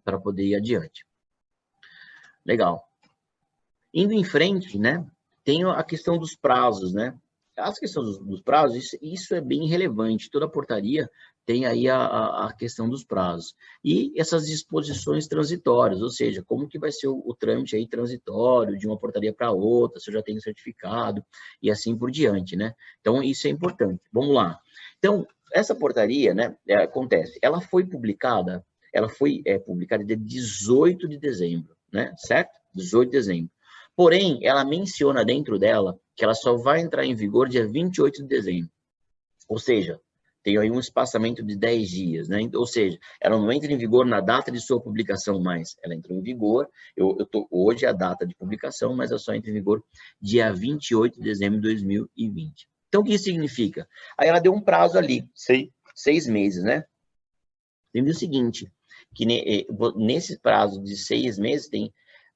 para poder ir adiante. Legal. Indo em frente, né, tem a questão dos prazos, né, as questões dos prazos, isso é bem relevante, toda portaria tem aí a questão dos prazos. E essas disposições transitórias, ou seja, como que vai ser o trâmite aí transitório de uma portaria para outra, se eu já tenho certificado, e assim por diante, né? Então, isso é importante. Vamos lá. Então, essa portaria, né, acontece, ela foi publicada dia 18 de dezembro, né, certo? 18 de dezembro. Porém, ela menciona dentro dela que ela só vai entrar em vigor dia 28 de dezembro. Ou seja, tem aí um espaçamento de 10 dias, né? Ou seja, ela não entra em vigor na data de sua publicação mais. Ela entrou em vigor, hoje é a data de publicação, mas ela só entra em vigor dia 28 de dezembro de 2020. Então, o que isso significa? Aí ela deu um prazo ali, 6 meses, né? Lembre o seguinte, que nesse prazo de 6 meses,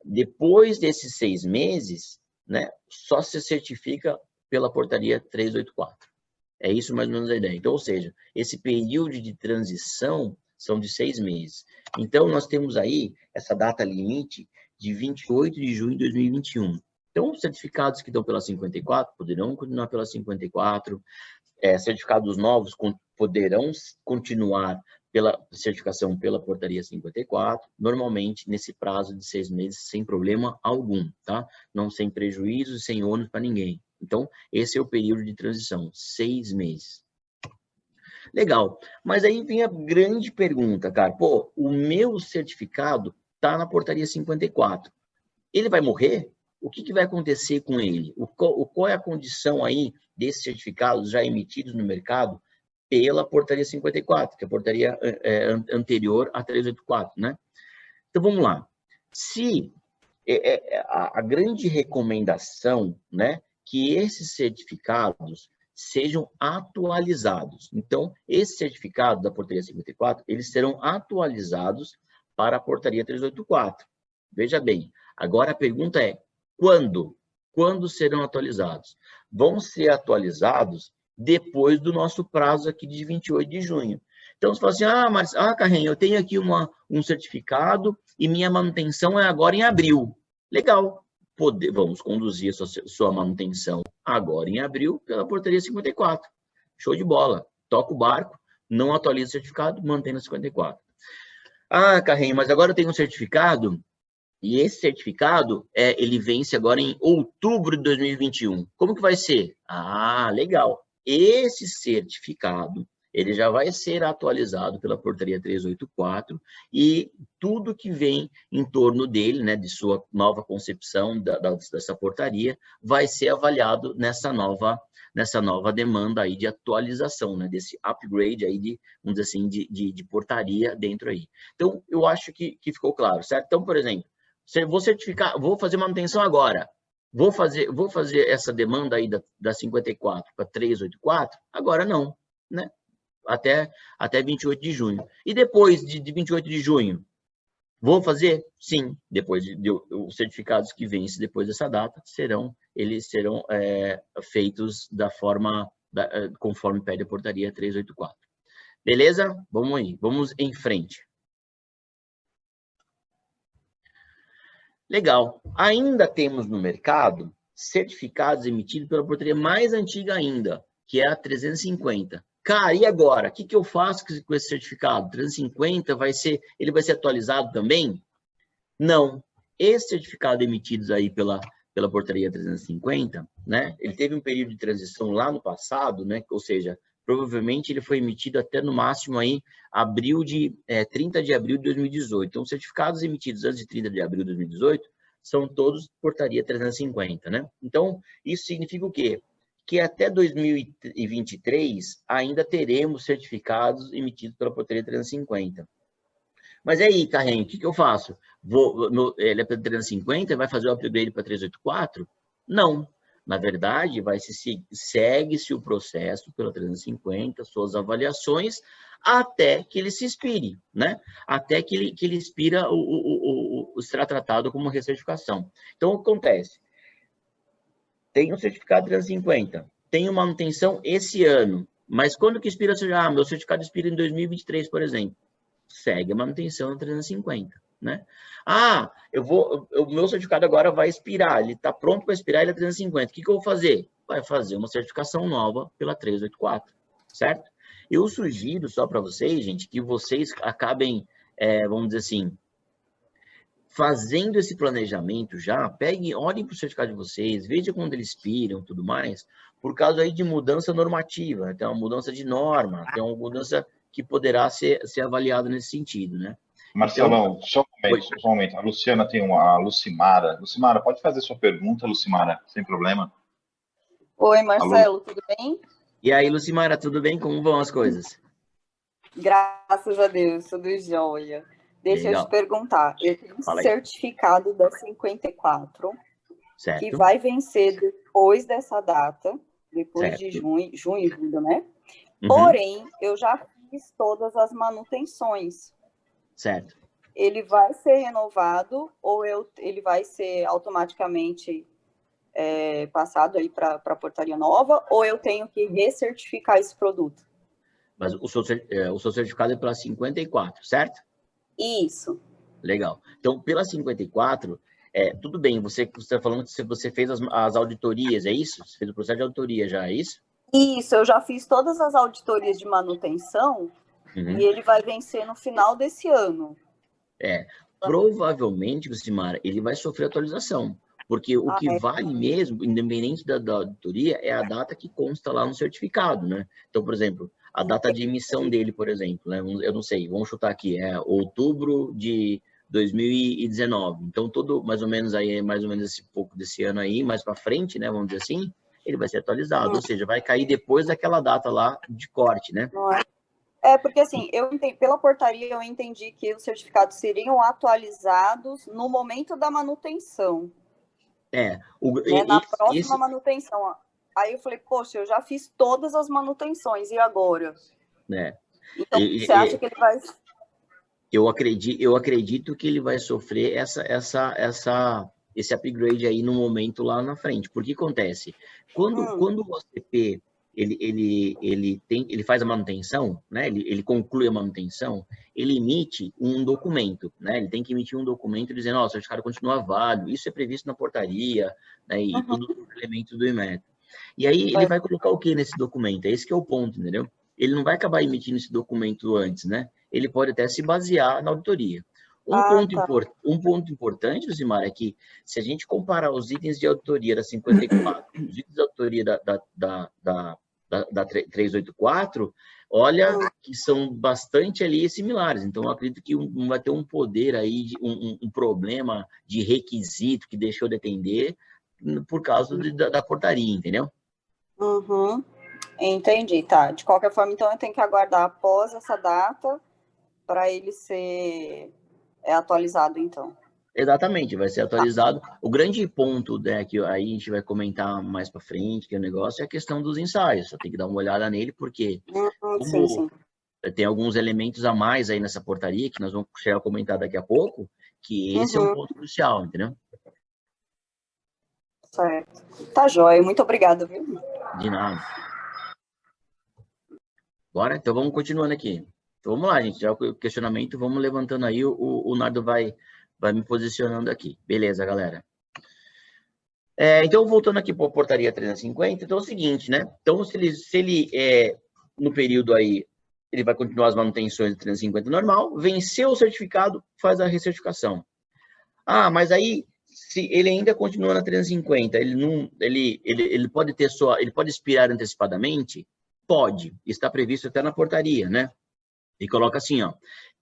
depois desses 6 meses, né, só se certifica pela portaria 384. É isso mais ou menos a ideia. Então, ou seja, esse período de transição são de 6 meses. Então, nós temos aí essa data limite de 28 de junho de 2021. Então, os certificados que estão pela 54 poderão continuar pela 54, certificados novos poderão continuar pela certificação pela portaria 54, normalmente nesse prazo de 6 meses, sem problema algum, tá? Não sem prejuízo, sem ônus para ninguém. Então, esse é o período de transição, 6 meses. Legal, mas aí vem a grande pergunta, cara. Pô, o meu certificado está na portaria 54. Ele vai morrer? O que vai acontecer com ele? Qual é a condição aí desses certificados já emitidos no mercado pela portaria 54, que é a portaria anterior à 384, né? Então, vamos lá. Se a grande recomendação, né, que esses certificados sejam atualizados. Então, esse certificado da portaria 54, eles serão atualizados para a portaria 384. Veja bem, agora a pergunta é, quando? Quando serão atualizados? Vão ser atualizados depois do nosso prazo aqui de 28 de junho. Então, você fala assim, Carrinho, eu tenho aqui um certificado e minha manutenção é agora em abril. Legal, vamos conduzir a sua manutenção agora em abril pela portaria 54. Show de bola. Toca o barco, não atualiza o certificado, mantém na 54. Carrinho, mas agora eu tenho um certificado e esse certificado, ele vence agora em outubro de 2021. Como que vai ser? Legal. Esse certificado, ele já vai ser atualizado pela portaria 384 e tudo que vem em torno dele, né, de sua nova concepção dessa portaria, vai ser avaliado nessa nova demanda aí de atualização, né, desse upgrade aí vamos dizer assim, de portaria dentro aí. Então, eu acho que ficou claro, certo? Então, por exemplo, vou certificar, vou fazer manutenção agora, vou fazer essa demanda aí da 54 para 384, agora não, né? Até 28 de junho. E depois de 28 de junho, vou fazer? Sim, depois os certificados que vencem depois dessa data, eles serão feitos da forma, conforme pede a portaria 384. Beleza? Vamos aí, vamos em frente. Legal. Ainda temos no mercado certificados emitidos pela portaria mais antiga ainda, que é a 350. Cara, e agora? O que eu faço com esse certificado? 350 ele vai ser atualizado também? Não. Esse certificado emitidos aí pela portaria 350, né? Ele teve um período de transição lá no passado, né? Ou seja, provavelmente ele foi emitido até no máximo aí 30 de abril de 2018. Então, certificados emitidos antes de 30 de abril de 2018 são todos portaria 350, né? Então, isso significa o quê? Que até 2023 ainda teremos certificados emitidos pela portaria 350. Mas aí, Carrinho, o que eu faço? Ele é para 350, vai fazer o upgrade para 384? Não. Na verdade, segue-se o processo pela 350, suas avaliações, até que ele se expire, né? Até que ele expira será tratado como recertificação. Então, o que acontece? Tem um certificado 350, tenho manutenção esse ano, mas quando que expira? Meu certificado expira em 2023, por exemplo. Segue a manutenção na 350, né? O meu certificado agora vai expirar, ele está pronto para expirar, ele é 350. O que eu vou fazer? Vai fazer uma certificação nova pela 384. certo? Eu sugiro só para vocês, gente, que vocês acabem, vamos dizer assim, fazendo esse planejamento já, peguem, olhem para o certificado de vocês, vejam quando eles expiram, tudo mais, por causa aí de mudança normativa, tem uma mudança de norma, tem uma mudança que poderá ser avaliada nesse sentido, né? Marcelão, Então, só um momento. A Luciana tem a Lucimara. Lucimara, pode fazer sua pergunta, Lucimara, sem problema. Oi, Marcelo, tudo bem? E aí, Lucimara, tudo bem? Como vão as coisas? Graças a Deus, tudo jóia. Deixa eu te perguntar, eu tenho um certificado da 54, certo, que vai vencer depois dessa data, depois certo. de junho, julho, né? Uhum. Porém, eu já fiz todas as manutenções. Certo. Ele vai ser renovado ou ele vai ser automaticamente passado aí para a portaria nova, ou eu tenho que recertificar esse produto? Mas o seu certificado é pela 54, certo? Isso. Legal. Então, pela 54, tudo bem, você está falando que você fez as auditorias, é isso? Você fez o processo de auditoria já, é isso? Isso, eu já fiz todas as auditorias de manutenção e ele vai vencer no final desse ano. Provavelmente, Lucimara, ele vai sofrer atualização, porque o que vale mesmo, independente da auditoria, é a data que consta lá no certificado, né? Então, por exemplo, a data de emissão dele, por exemplo, né? Eu não sei, vamos chutar aqui, outubro de 2019. Então, mais ou menos esse pouco desse ano aí, mais para frente, né? Vamos dizer assim, ele vai ser atualizado, ou seja, vai cair depois daquela data lá de corte, né? Porque assim, pela portaria eu entendi que os certificados seriam atualizados no momento da manutenção. Na próxima manutenção. Aí eu falei, poxa, eu já fiz todas as manutenções, e agora? Então, você acha que ele vai... Eu acredito que ele vai sofrer esse upgrade aí no momento lá na frente. Porque acontece? Quando o OCP ele faz a manutenção, né? Ele conclui a manutenção, ele emite um documento, né? Ele tem que emitir um documento dizendo, o certificado continua válido, isso é previsto na portaria, né? E tudo os elementos do Inmetro. E aí ele vai colocar o que nesse documento? Esse que é o ponto, entendeu? Ele não vai acabar emitindo esse documento antes, né? Ele pode até se basear na auditoria. Um ponto importante, Lucimara, é que se a gente comparar os itens de auditoria da 54, os itens de auditoria da 384, olha que são bastante ali similares. Então, eu acredito que não vai ter um poder aí, um problema de requisito que deixou de atender por causa da portaria, entendeu? Entendi, tá. De qualquer forma, então, eu tenho que aguardar após essa data para ele ser atualizado, então. Exatamente, vai ser atualizado. O grande ponto, né, que aí a gente vai comentar mais para frente, que é o negócio, é a questão dos ensaios. Só tem que dar uma olhada nele, porque sim. Tem alguns elementos a mais aí nessa portaria, que nós vamos chegar a comentar daqui a pouco, que esse é um ponto crucial, entendeu? Certo. Tá jóia. Muito obrigada, viu? De nada. Bora? Então vamos continuando aqui. Então vamos lá, gente. Já o questionamento, vamos levantando aí, o Nardo vai me posicionando aqui. Beleza, galera. Então, voltando aqui para a portaria 350, então é o seguinte, né? Então, se ele no período aí, ele vai continuar as manutenções do 350 normal, venceu o certificado, faz a recertificação. Mas aí, se ele ainda continua na 350, ele pode ele pode expirar antecipadamente? Pode, está previsto até na portaria, né? E coloca assim, ó,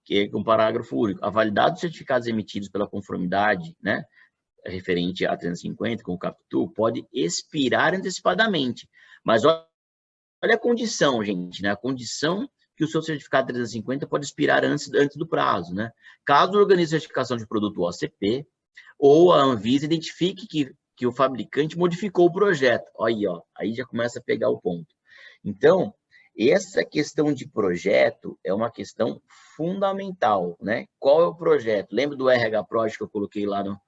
que é um parágrafo único. A validade dos certificados emitidos pela conformidade, né, referente a 350 com o Capitu, pode expirar antecipadamente. Mas olha a condição, gente, né? A condição que o seu certificado 350 pode expirar antes do prazo, né? Caso o organismo de certificação de produto OCP ou a Anvisa identifique que o fabricante modificou o projeto. Aí já começa a pegar o ponto. Então, essa questão de projeto é uma questão fundamental, né? Qual é o projeto? Lembra do RH Project que eu coloquei lá no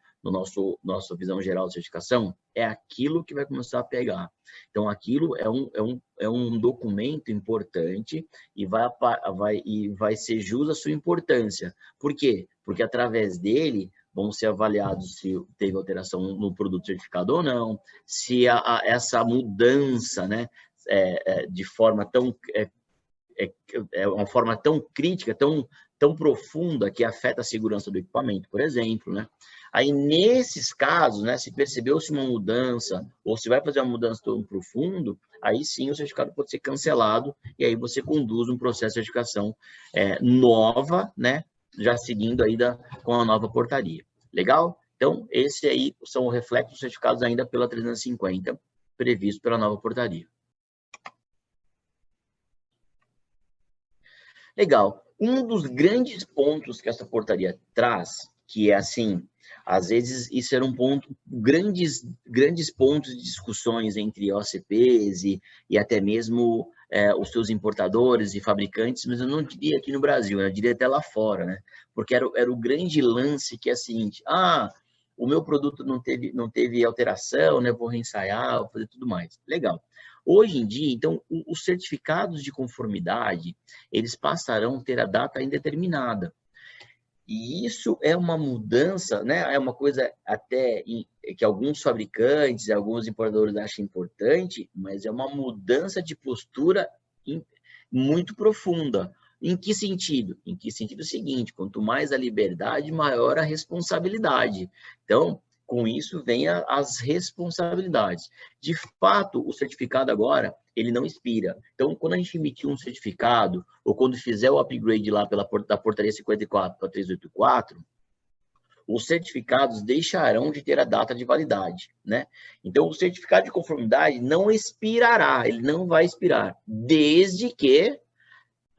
nossa visão geral de certificação? É aquilo que vai começar a pegar. Então, aquilo é um documento importante e vai ser jus à sua importância. Por quê? Porque através dele vão ser avaliados se teve alteração no produto certificado ou não, se essa mudança, né, de forma tão uma forma tão crítica, tão profunda, que afeta a segurança do equipamento, por exemplo, né? Aí, nesses casos, né, se percebeu-se uma mudança, ou se vai fazer uma mudança tão profunda, aí sim o certificado pode ser cancelado, e aí você conduz um processo de certificação nova, né, já seguindo aí com a nova portaria. Legal? Então, esse aí são os reflexos certificados ainda pela 350, previsto pela nova portaria. Legal. Um dos grandes pontos que essa portaria traz, que é assim, às vezes isso era um ponto, grandes pontos de discussões entre OCPs e até mesmo os seus importadores e fabricantes, mas eu não diria aqui no Brasil, eu diria até lá fora, né? Porque era o grande lance que é o seguinte, o meu produto não teve alteração, né? Vou reensaiar, vou fazer tudo mais. Legal. Hoje em dia, então, os certificados de conformidade, eles passarão a ter a data indeterminada. E isso é uma mudança, né? É uma coisa até que alguns fabricantes, alguns importadores acham importante, mas é uma mudança de postura muito profunda. Em que sentido? Em que sentido é o seguinte, quanto mais a liberdade, maior a responsabilidade. Então, com isso vem as responsabilidades. De fato, o certificado agora, ele não expira. Então, quando a gente emitir um certificado, ou quando fizer o upgrade lá da portaria 54 para 384, os certificados deixarão de ter a data de validade, né? Então, o certificado de conformidade não expirará, ele não vai expirar, desde que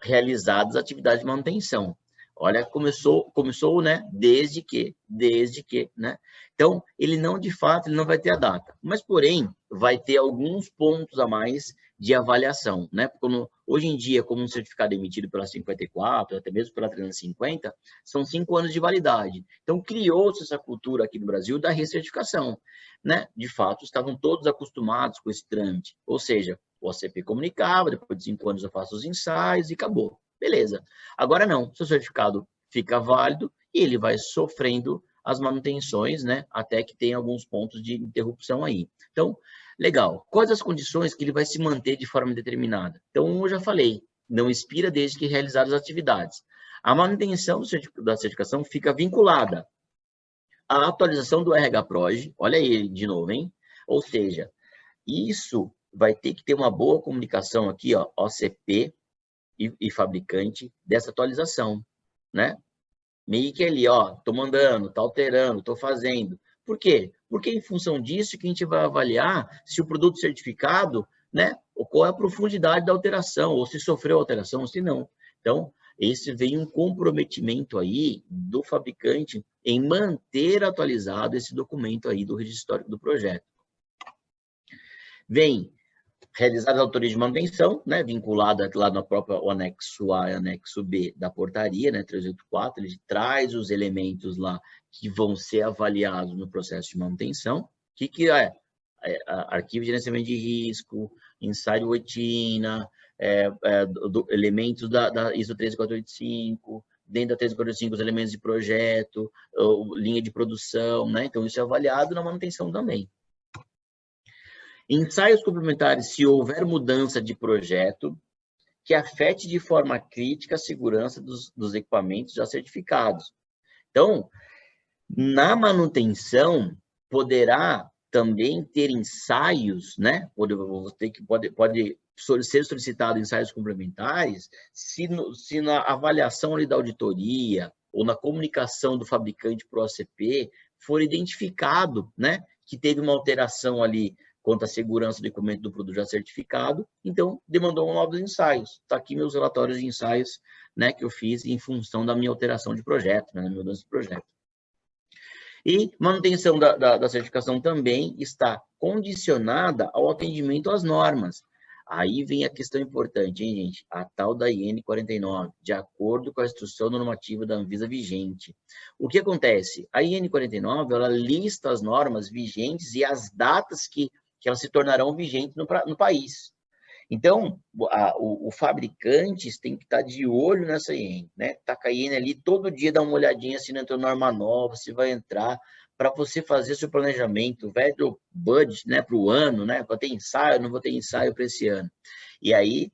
realizadas atividades de manutenção. Olha, começou, né? Desde que, né? Então, ele não, de fato, ele não vai ter a data. Mas, porém, vai ter alguns pontos a mais de avaliação, né? Porque hoje em dia, como um certificado emitido pela 54, até mesmo pela 350, são 5 anos de validade. Então, criou-se essa cultura aqui no Brasil da recertificação, né? De fato, estavam todos acostumados com esse trâmite. Ou seja, o OCP comunicava, depois de 5 anos eu faço os ensaios e acabou. Beleza. Agora não, seu certificado fica válido e ele vai sofrendo as manutenções, né? Até que tem alguns pontos de interrupção aí. Então, legal. Quais as condições que ele vai se manter de forma determinada? Então, eu já falei, não expira desde que realizadas as atividades. A manutenção da certificação fica vinculada à atualização do RH-PROGE, olha aí de novo, hein? Ou seja, isso vai ter que ter uma boa comunicação aqui, ó, OCP e fabricante dessa atualização, né? Meio que ali, ó, tô mandando, tá alterando, tô fazendo. Por quê? Porque em função disso que a gente vai avaliar se o produto certificado, né, ou qual é a profundidade da alteração, ou se sofreu alteração, ou se não. Então, esse vem um comprometimento aí do fabricante em manter atualizado esse documento aí do registro histórico do projeto. Vem realizar a autoria de manutenção, né, vinculada lá no próprio anexo A e anexo B da portaria, né, 384, ele traz os elementos lá que vão ser avaliados no processo de manutenção. O que é? Arquivo de gerenciamento de risco, ensaio de rotina, elementos da ISO 13485, dentro da 13485 os elementos de projeto, linha de produção, né, então isso é avaliado na manutenção também. Ensaios complementares, se houver mudança de projeto que afete de forma crítica a segurança dos equipamentos já certificados. Então, na manutenção, poderá também ter ensaios, né? Pode ser solicitado ensaios complementares se na avaliação ali da auditoria ou na comunicação do fabricante para o OCP for identificado, né, que teve uma alteração ali quanto à segurança do equipamento do produto já certificado, então demandou novos ensaios. Está aqui meus relatórios de ensaios, né, que eu fiz em função da minha alteração de projeto, né, da minha mudança de projeto. E manutenção da certificação também está condicionada ao atendimento às normas. Aí vem a questão importante, hein, gente? A tal da IN 49, de acordo com a instrução normativa da Anvisa vigente. O que acontece? A IN 49, ela lista as normas vigentes e as datas que elas se tornarão vigentes no país. Então, o fabricante tem que estar de olho nessa IN, né? Tá com a IN ali, todo dia dá uma olhadinha se não entrou norma nova, se vai entrar, para você fazer seu planejamento, velho budget, né, para o ano, né, para ter ensaio, não vou ter ensaio para esse ano. E aí,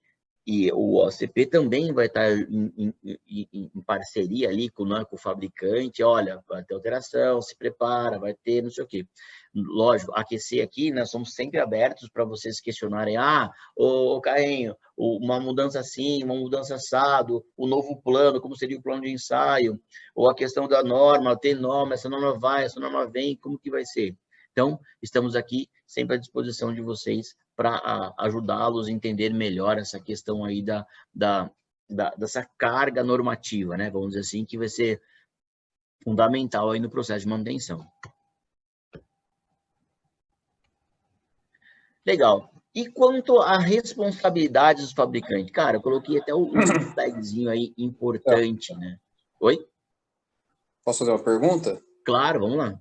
o OCP também vai estar em parceria ali com o fabricante, olha, vai ter alteração, se prepara, vai ter não sei o quê. Lógico, aquecer aqui, nós somos sempre abertos para vocês questionarem, ô Carrinho, uma mudança assim, uma mudança assado, o novo plano, como seria o plano de ensaio, ou a questão da norma, tem norma, essa norma vai, essa norma vem, como que vai ser? Então, estamos aqui sempre à disposição de vocês para ajudá-los a entender melhor essa questão aí dessa carga normativa, né? Vamos dizer assim, que vai ser fundamental aí no processo de manutenção. Legal. E quanto à responsabilidade dos fabricantes? Cara, eu coloquei até um flagzinho aí importante, né? Oi? Posso fazer uma pergunta? Claro, vamos lá.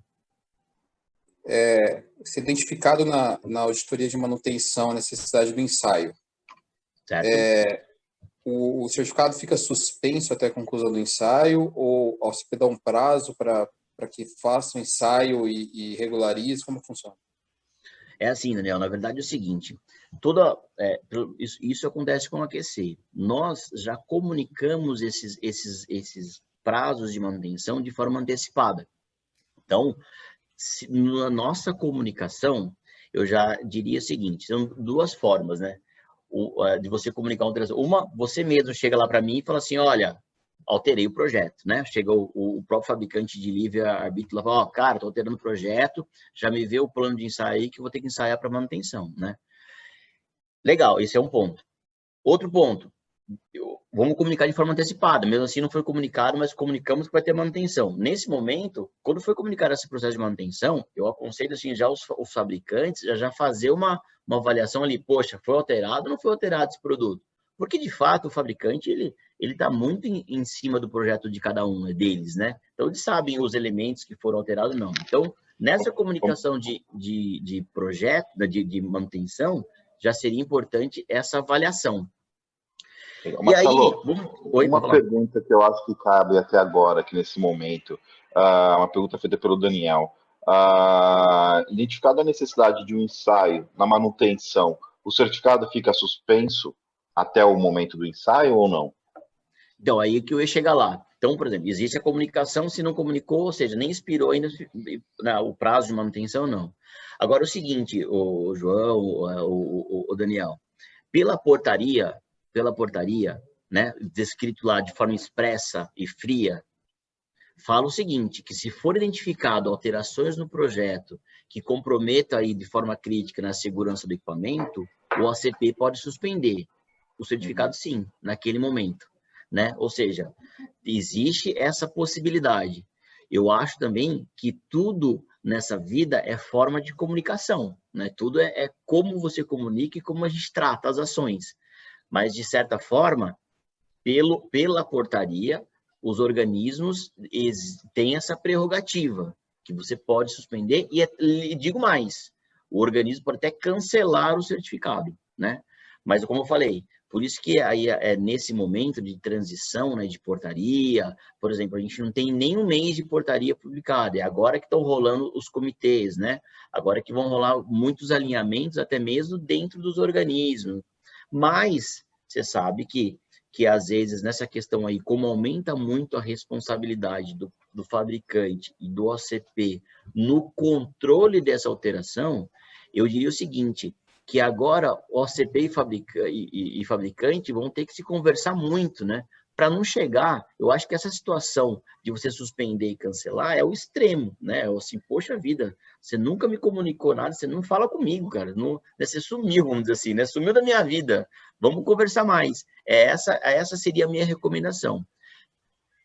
Se identificado na auditoria de manutenção a necessidade do ensaio, Certo. O certificado fica suspenso até a conclusão do ensaio ou você dá um prazo para que faça o ensaio e regularize? Como funciona? É assim, Daniel, na verdade é o seguinte, isso acontece com o aquecer. Nós já comunicamos esses prazos de manutenção de forma antecipada. Então, na nossa comunicação, eu já diria o seguinte, são duas formas, né? De você comunicar uma alteração. Uma, você mesmo chega lá para mim e fala assim, olha, alterei o projeto, né? Chega o próprio fabricante de livre-arbítrio lá e fala, cara, tô alterando o projeto, já me vê o plano de ensaio aí que eu vou ter que ensaiar para manutenção, né? Legal, esse é um ponto. Outro ponto, vamos comunicar de forma antecipada, mesmo assim não foi comunicado, mas comunicamos que vai ter manutenção. Nesse momento, quando foi comunicado esse processo de manutenção, eu aconselho assim, já os fabricantes já fazer uma avaliação ali, poxa, foi alterado ou não foi alterado esse produto? Porque, de fato, o fabricante, ele está muito em cima do projeto de cada um deles, né? Então, eles sabem os elementos que foram alterados ou não. Então, nessa comunicação de projeto, de manutenção, já seria importante essa avaliação. Marcelo, uma pergunta que eu acho que cabe até agora, aqui nesse momento, uma pergunta feita pelo Daniel. Identificada a necessidade de um ensaio na manutenção, o certificado fica suspenso até o momento do ensaio ou não? Então, aí que eu ia chegar lá. Então, por exemplo, existe a comunicação, se não comunicou, ou seja, nem expirou ainda o prazo de manutenção, não. Agora, o seguinte, o João, o Daniel, pela portaria, né, descrito lá de forma expressa e fria, fala o seguinte, que se for identificado alterações no projeto que comprometa aí de forma crítica na segurança do equipamento, o OCP pode suspender o certificado sim, naquele momento, né? Ou seja, existe essa possibilidade. Eu acho também que tudo nessa vida é forma de comunicação, né? Tudo é como você comunica e como a gente trata as ações. Mas, de certa forma, pela portaria, os organismos têm essa prerrogativa, que você pode suspender, e digo mais, o organismo pode até cancelar o certificado, né? Mas, como eu falei, por isso que aí nesse momento de transição, né, de portaria, por exemplo, a gente não tem nem um mês de portaria publicada, é agora que estão rolando os comitês, né? Agora que vão rolar muitos alinhamentos, até mesmo dentro dos organismos. Mas você sabe que às vezes nessa questão aí, como aumenta muito a responsabilidade do fabricante e do OCP no controle dessa alteração, eu diria o seguinte, que agora o OCP e fabricante vão ter que se conversar muito, né? Para não chegar, eu acho que essa situação de você suspender e cancelar é o extremo, né? Assim, poxa vida, você nunca me comunicou nada, você não fala comigo, cara. Não, você sumiu, vamos dizer assim, né? Sumiu da minha vida. Vamos conversar mais. Essa seria a minha recomendação.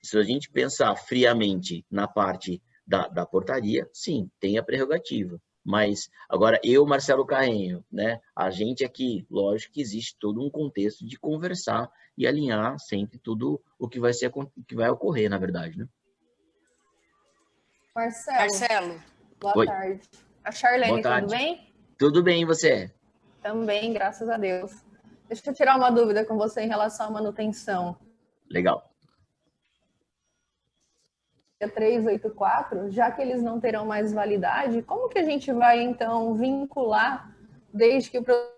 Se a gente pensar friamente na parte da portaria, sim, tem a prerrogativa. Mas, agora, Marcelo Carrenho, né? A gente aqui, lógico que existe todo um contexto de conversar e alinhar sempre tudo o que vai ocorrer, na verdade, né? Marcelo. Boa Oi. tarde. A Charlene, tudo bem? Tudo bem, e você? Também, graças a Deus. Deixa eu tirar uma dúvida com você em relação à manutenção. Legal. 384, já que eles não terão mais validade, como que a gente vai, então, vincular, desde que o produto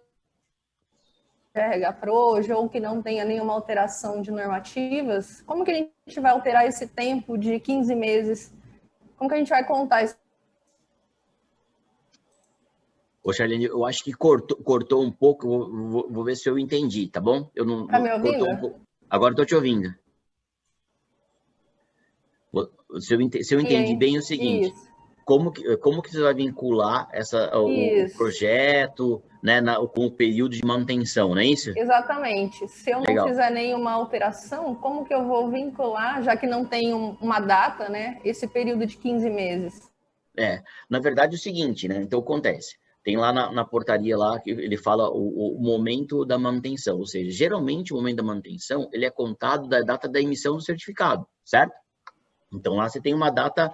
RH-PROJ ou que não tenha nenhuma alteração de normativas, como que a gente vai alterar esse tempo de 15 meses? Como que a gente vai contar isso? Ô, Charlene, eu acho que cortou um pouco, vou ver se eu entendi, tá bom? Eu não, tá me ouvindo? Agora estou te ouvindo. Se eu entendi bem é o seguinte, como que você vai vincular o projeto, né, com o período de manutenção, não é isso? Exatamente. Se eu não fizer nenhuma alteração, como que eu vou vincular, já que não tem uma data, né, esse período de 15 meses? Na verdade é o seguinte, né, então acontece, tem lá na portaria lá que ele fala o momento da manutenção, ou seja, geralmente o momento da manutenção, ele é contado da data da emissão do certificado, certo? Então, lá você tem uma data,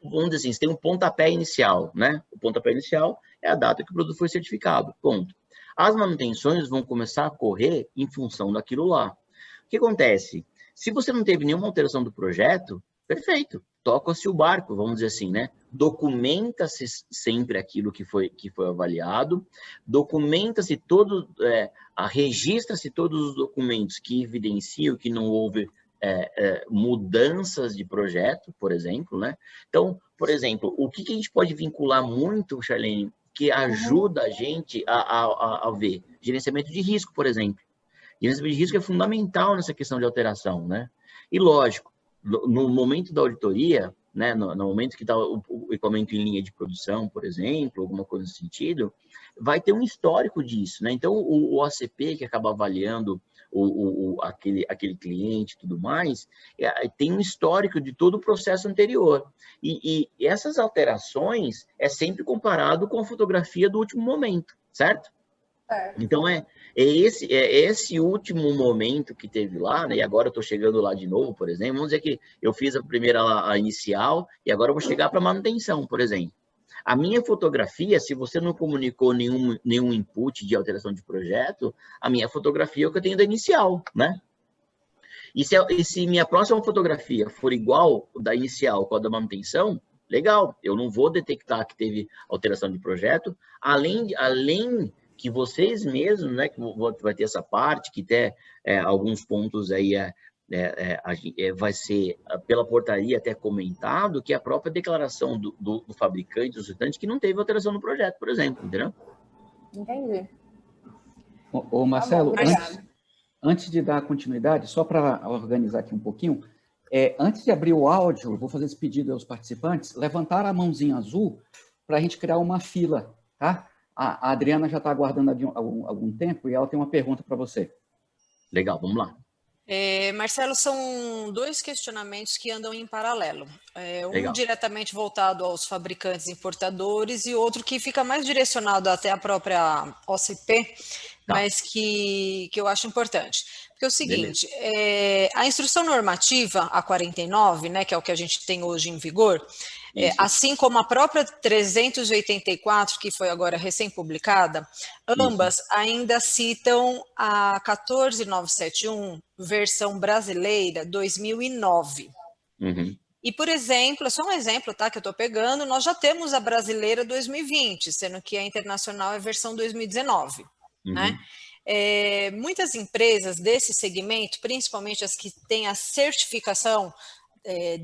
vamos dizer assim, você tem um pontapé inicial, né? O pontapé inicial é a data que o produto foi certificado, ponto. As manutenções vão começar a correr em função daquilo lá. O que acontece? Se você não teve nenhuma alteração do projeto, perfeito, toca-se o barco, vamos dizer assim, né? Documenta-se sempre aquilo que foi avaliado, documenta-se registra-se todos os documentos que evidenciam que não houve mudanças de projeto, por exemplo, né? Então, por exemplo, o que a gente pode vincular muito, Charlene, que ajuda a gente a ver? Gerenciamento de risco, por exemplo. Gerenciamento de risco é fundamental nessa questão de alteração, né? E, lógico, no momento da auditoria, né, no momento que está o equipamento em linha de produção, por exemplo, alguma coisa nesse sentido, vai ter um histórico disso, né? Então, o OCP, que acaba avaliando aquele cliente e tudo mais, tem um histórico de todo o processo anterior. E essas alterações é sempre comparado com a fotografia do último momento, certo? Então, esse último momento que teve lá, né, e agora eu estou chegando lá de novo, por exemplo, vamos dizer que eu fiz a primeira, a inicial, e agora eu vou chegar para manutenção, por exemplo. A minha fotografia, se você não comunicou nenhum input de alteração de projeto, a minha fotografia é o que eu tenho da inicial, né? E se minha próxima fotografia for igual da inicial com a da manutenção, legal, eu não vou detectar que teve alteração de projeto, além que vocês mesmos, né, que vai ter essa parte, que tem alguns pontos aí vai ser, pela portaria até comentado, que é a própria declaração do fabricante, do solicitante, que não teve alteração no projeto, por exemplo, entendeu? Entendi. Ô Marcelo, antes de dar continuidade, só para organizar aqui um pouquinho, antes de abrir o áudio, vou fazer esse pedido aos participantes, levantar a mãozinha azul para a gente criar uma fila, tá? A Adriana já está aguardando algum tempo e ela tem uma pergunta para você. Legal, vamos lá. Marcelo, são dois questionamentos que andam em paralelo. Um diretamente voltado aos fabricantes importadores e outro que fica mais direcionado até a própria OCP, mas que eu acho importante. Porque é o seguinte, a instrução normativa, a 49, né, que é o que a gente tem hoje em vigor, assim como a própria 384, que foi agora recém-publicada, ambas ainda citam a 14971, versão brasileira, 2009. E, por exemplo, é só um exemplo, tá, que eu estou pegando, nós já temos a brasileira 2020, sendo que a internacional é versão 2019, né? Muitas empresas desse segmento, principalmente as que têm a certificação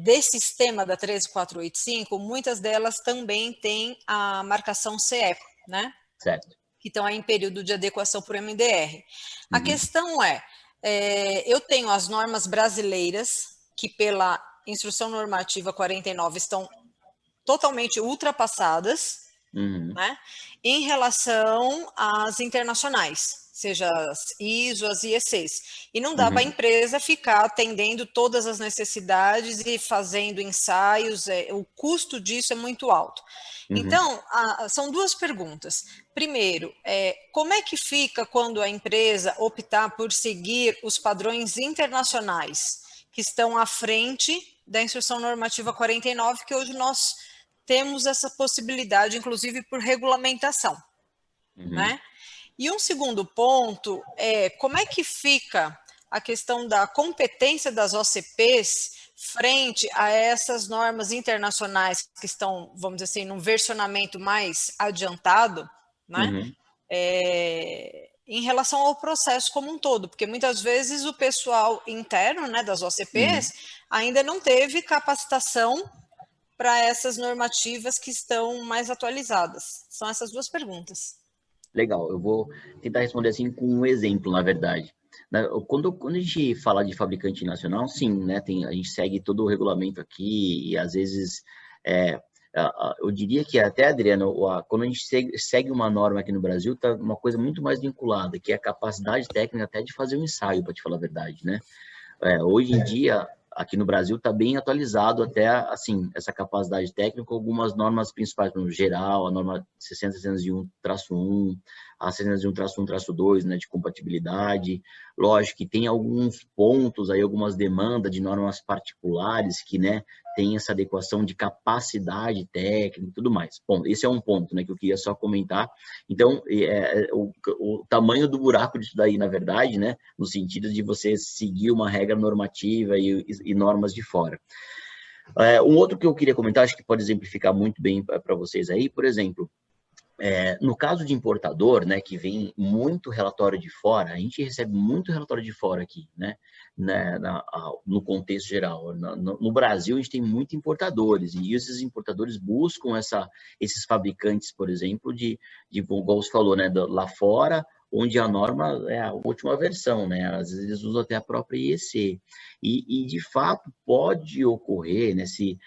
desse sistema da 13485, muitas delas também têm a marcação CE, né? Certo. Que estão aí em período de adequação por MDR. A questão eu tenho as normas brasileiras, que pela instrução normativa 49 estão totalmente ultrapassadas, né, em relação às internacionais, seja as ISO, as IECs. E não dá para a empresa ficar atendendo todas as necessidades e fazendo ensaios, o custo disso é muito alto. Então, são duas perguntas. Primeiro, como é que fica quando a empresa optar por seguir os padrões internacionais que estão à frente da instrução normativa 49, que hoje nós temos essa possibilidade, inclusive por regulamentação, né? E um segundo ponto como é que fica a questão da competência das OCPs frente a essas normas internacionais que estão, vamos dizer assim, num versionamento mais adiantado, né? Em relação ao processo como um todo, porque muitas vezes o pessoal interno, né, das OCPs ainda não teve capacitação para essas normativas que estão mais atualizadas. São essas duas perguntas. Legal, eu vou tentar responder assim com um exemplo, na verdade. Quando a gente fala de fabricante nacional, sim, né, a gente segue todo o regulamento aqui e às vezes, eu diria que até, Adriano, quando a gente segue uma norma aqui no Brasil, tá uma coisa muito mais vinculada, que é a capacidade técnica até de fazer um ensaio, para te falar a verdade, né? Hoje em dia, aqui no Brasil, está bem atualizado até, assim, essa capacidade técnica com algumas normas principais, no geral, a norma 601-1, a 601-1-2, né, de compatibilidade. Lógico que tem alguns pontos aí, algumas demandas de normas particulares que, né, tem essa adequação de capacidade técnica e tudo mais. Bom, esse é um ponto, né, que eu queria só comentar. Então, o tamanho do buraco disso daí, na verdade, né, no sentido de você seguir uma regra normativa e normas de fora. Um outro que eu queria comentar, acho que pode exemplificar muito bem para vocês aí, por exemplo, no caso de importador, né, que vem muito relatório de fora, a gente recebe muito relatório de fora aqui, né, no contexto geral. No Brasil, a gente tem muitos importadores, e esses importadores buscam esses fabricantes, por exemplo, igual você falou, né, lá fora, onde a norma é a última versão, né? Às vezes eles usam até a própria IEC. E de fato, pode ocorrer, né, se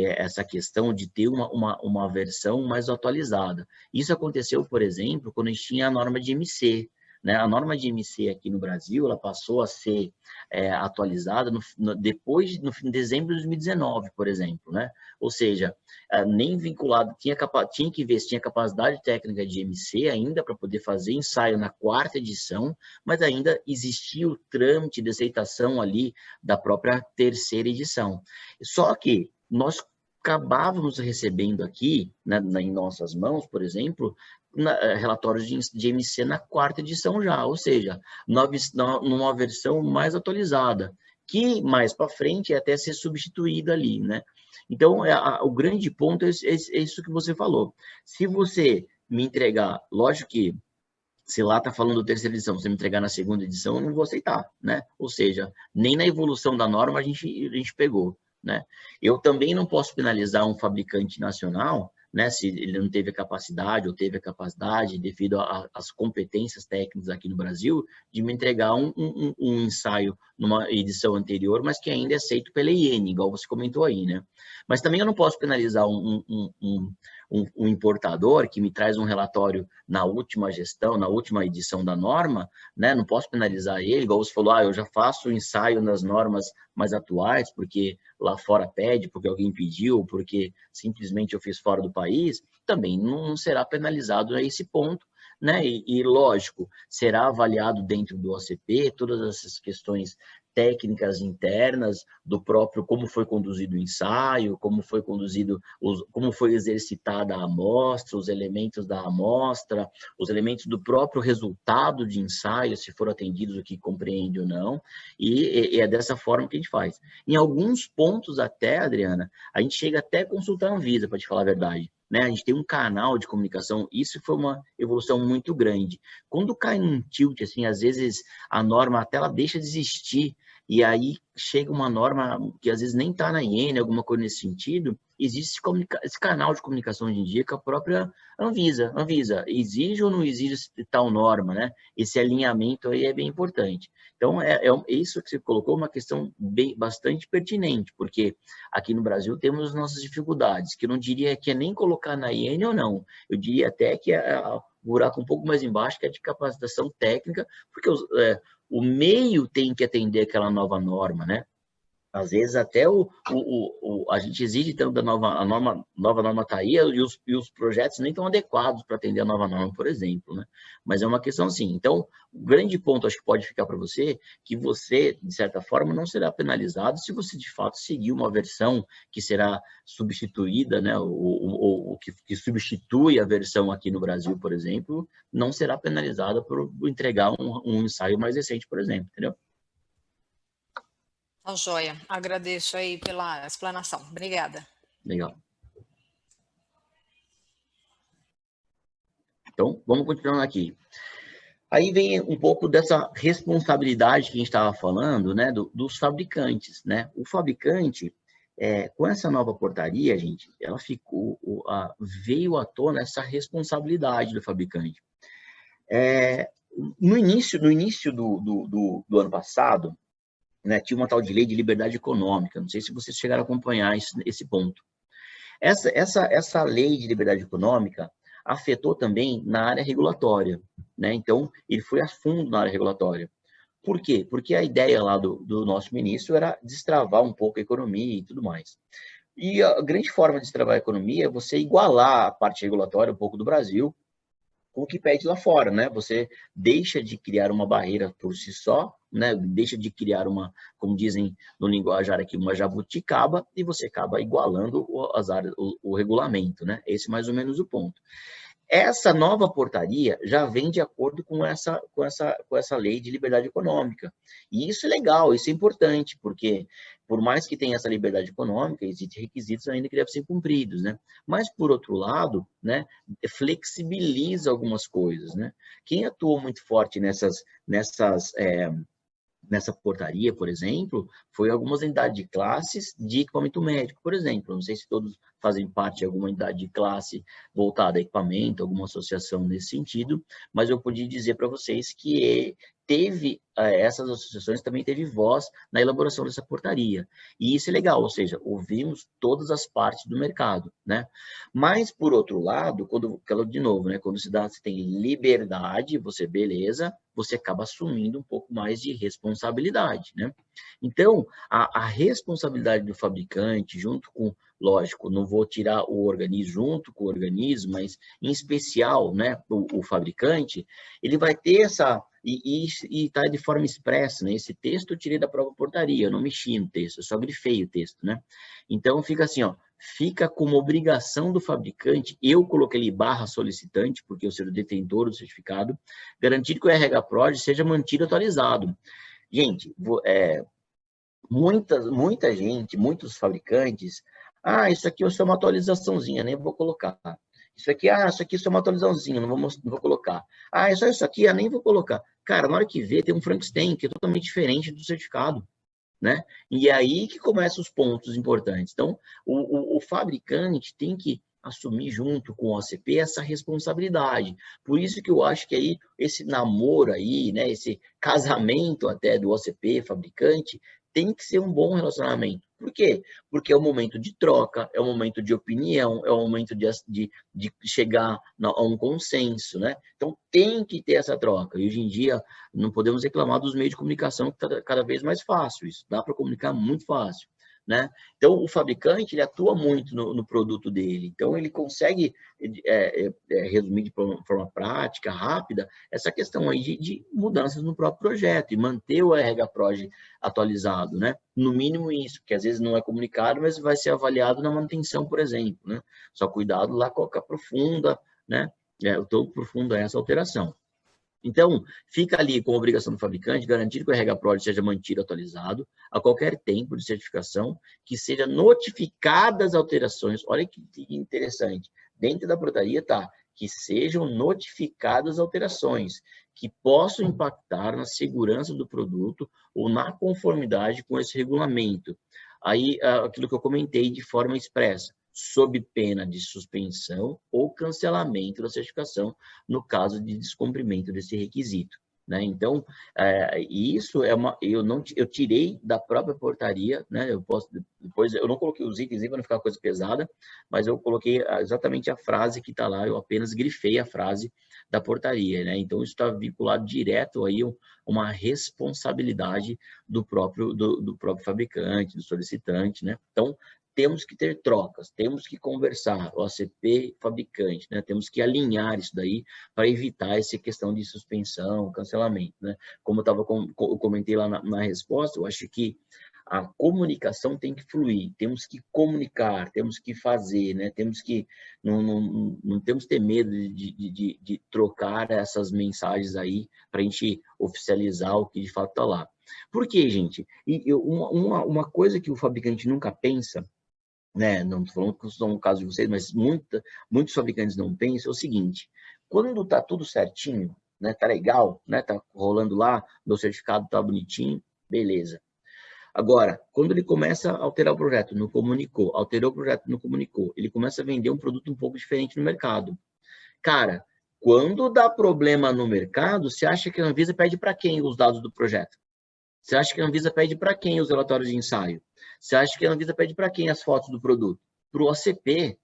essa questão de ter uma versão mais atualizada. Isso aconteceu, por exemplo, quando a gente tinha a norma de MC, né? A norma de MC aqui no Brasil, ela passou a ser atualizada depois, em dezembro de 2019, por exemplo, né? Ou seja, nem vinculado, tinha que ver se tinha capacidade técnica de MC ainda para poder fazer ensaio na 4ª edição, mas ainda existia o trâmite de aceitação ali da própria 3ª edição. Só que nós acabávamos recebendo aqui, né, em nossas mãos, por exemplo, relatórios de MC na 4ª edição já, ou seja, numa versão mais atualizada, que mais para frente é até ser substituída ali, né? Então, o grande ponto é isso que você falou. Se você me entregar, lógico que se lá está falando 3ª edição, você me entregar na 2ª edição, eu não vou aceitar, né? Ou seja, nem na evolução da norma a gente pegou, né? Eu também não posso penalizar um fabricante nacional, né, se ele não teve a capacidade ou teve a capacidade devido às competências técnicas aqui no Brasil de me entregar um ensaio numa edição anterior, mas que ainda é aceito pela IN, igual você comentou aí, né? Mas também eu não posso penalizar um importador que me traz um relatório na última gestão, na última edição da norma, né? Não posso penalizar ele, igual você falou, eu já faço o ensaio nas normas mais atuais, porque lá fora pede, porque alguém pediu, porque simplesmente eu fiz fora do país, também não será penalizado a esse ponto, né? E lógico, será avaliado dentro do OCP todas essas questões técnicas internas do próprio, como foi conduzido o ensaio, como foi exercitada a amostra, os elementos da amostra, os elementos do próprio resultado de ensaio, se foram atendidos o que compreende ou não, e é dessa forma que a gente faz. Em alguns pontos até, Adriana, a gente chega até a consultar a Anvisa, para te falar a verdade. Né? A gente tem um canal de comunicação, isso foi uma evolução muito grande. Quando cai num tilt, assim, às vezes a norma até ela deixa de existir, e aí chega uma norma que às vezes nem está na IN, alguma coisa nesse sentido, existe esse canal de comunicação hoje em dia com a própria Anvisa. Anvisa, exige ou não exige tal norma, né? Esse alinhamento aí é bem importante. Então, isso que você colocou uma questão bastante pertinente, porque aqui no Brasil temos nossas dificuldades, que eu não diria que é nem colocar na IN ou não, eu diria até que o buraco um pouco mais embaixo, que é de capacitação técnica, porque o meio tem que atender aquela nova norma, né? Às vezes até a gente exige tanto da nova norma está aí e os projetos nem estão adequados para atender a nova norma, por exemplo, né? Mas é uma questão assim. Então, o grande ponto acho que pode ficar para você que você, de certa forma, não será penalizado se você de fato seguir uma versão que será substituída, né? O que substitui a versão aqui no Brasil, por exemplo, não será penalizada por entregar um ensaio mais recente, por exemplo, entendeu? Tá joia. Agradeço aí pela explanação. Obrigada. Legal. Então, vamos continuando aqui. Aí vem um pouco dessa responsabilidade que a gente estava falando, né, dos fabricantes, né? O fabricante, com essa nova portaria, gente, ela veio à tona essa responsabilidade do fabricante. No início do ano passado, né, tinha uma tal de lei de liberdade econômica. Não sei se vocês chegaram a acompanhar esse ponto. Essa lei de liberdade econômica afetou também na área regulatória, né? Então, ele foi a fundo na área regulatória. Por quê? Porque a ideia lá do nosso ministro era destravar um pouco a economia e tudo mais. E a grande forma de destravar a economia é você igualar a parte regulatória um pouco do Brasil com o que pede lá fora, né? Você deixa de criar uma barreira por si só, né? Deixa de criar uma, como dizem no linguajar aqui, uma jabuticaba, e você acaba igualando o regulamento, né? Esse é mais ou menos o ponto. Essa nova portaria já vem de acordo com essa lei de liberdade econômica. E isso é legal, isso é importante, porque por mais que tenha essa liberdade econômica, existem requisitos ainda que devem ser cumpridos, né? Mas, por outro lado, né, flexibiliza algumas coisas, né? Quem atuou muito forte nessa portaria, por exemplo, foi algumas unidades de classes de equipamento médico, por exemplo. Não sei se todos fazem parte de alguma unidade de classe voltada a equipamento, alguma associação nesse sentido, mas eu podia dizer para vocês que essas associações também teve voz na elaboração dessa portaria. E isso é legal, ou seja, ouvimos todas as partes do mercado, né? Mas, por outro lado, de novo, né, quando você tem liberdade, beleza, você acaba assumindo um pouco mais de responsabilidade, né? Então, a responsabilidade do fabricante, junto com, lógico, não vou tirar o organismo junto com o organismo, mas em especial, né, o fabricante, ele vai ter e está de forma expressa, né? Esse texto eu tirei da própria portaria, eu não mexi no texto, eu só grifei o texto, né? Então, fica assim, ó, fica como obrigação do fabricante, eu coloquei ali / solicitante, porque eu sou o detentor do certificado, garantir que o RH-PROD seja mantido atualizado. Gente, muita gente, muitos fabricantes, isso aqui é só uma atualizaçãozinha, nem vou colocar. Isso aqui é só uma atualizaçãozinha, não vou colocar. É só isso aqui, nem vou colocar. Cara, na hora que vê, tem um Frankenstein, que é totalmente diferente do certificado, né? E é aí que começam os pontos importantes. Então, o fabricante tem que assumir junto com o OCP essa responsabilidade. Por isso que eu acho que aí esse namoro aí, né, esse casamento até do OCP fabricante, tem que ser um bom relacionamento. Por quê? Porque é um momento de troca, é um momento de opinião, é um momento de chegar a um consenso, né? Então, tem que ter essa troca. E hoje em dia, não podemos reclamar dos meios de comunicação, que está cada vez mais fácil. Isso dá para comunicar muito fácil, né? Então, o fabricante, ele atua muito no produto dele. Então, ele consegue resumir de forma prática, rápida, essa questão aí de mudanças no próprio projeto e manter o RH-PROD atualizado, né? No mínimo isso, que às vezes não é comunicado, mas vai ser avaliado na manutenção, por exemplo, né? Só cuidado lá com a profunda, né? O tão profunda é essa alteração. Então, fica ali com a obrigação do fabricante garantir que o RH-PROD seja mantido atualizado a qualquer tempo de certificação, que seja notificadas alterações. Olha que interessante. Dentro da portaria está que sejam notificadas alterações que possam impactar na segurança do produto ou na conformidade com esse regulamento. Aí, aquilo que eu comentei de forma expressa, sob pena de suspensão ou cancelamento da certificação no caso de descumprimento desse requisito, né? Então, isso eu tirei da própria portaria, né? Depois eu não coloquei os itens aí para não ficar coisa pesada, mas eu coloquei exatamente a frase que está lá, eu apenas grifei a frase da portaria, né? Então, isso está vinculado direto aí uma responsabilidade do próprio fabricante, do solicitante, né? Então, temos que ter trocas, temos que conversar, OCP fabricante, né? Temos que alinhar isso daí para evitar essa questão de suspensão, cancelamento, né? Como eu comentei lá na resposta, eu acho que a comunicação tem que fluir, temos que comunicar, temos que fazer, né? Temos que, não temos que ter medo de trocar essas mensagens aí para a gente oficializar o que de fato está lá. Por quê, gente? E uma coisa que o fabricante nunca pensa, né? Não estou falando que isso é um caso de vocês, mas muitos fabricantes não pensam, é o seguinte: quando está tudo certinho, né? Tá legal, né? Tá rolando lá, meu certificado tá bonitinho, beleza. Agora, quando ele começa a alterar o projeto, não comunicou, alterou o projeto, não comunicou, ele começa a vender um produto um pouco diferente no mercado. Cara, quando dá problema no mercado, você acha que a Anvisa pede para quem os dados do projeto? Você acha que a Anvisa pede para quem os relatórios de ensaio? Você acha que a Anvisa pede para quem as fotos do produto? Para o OCP.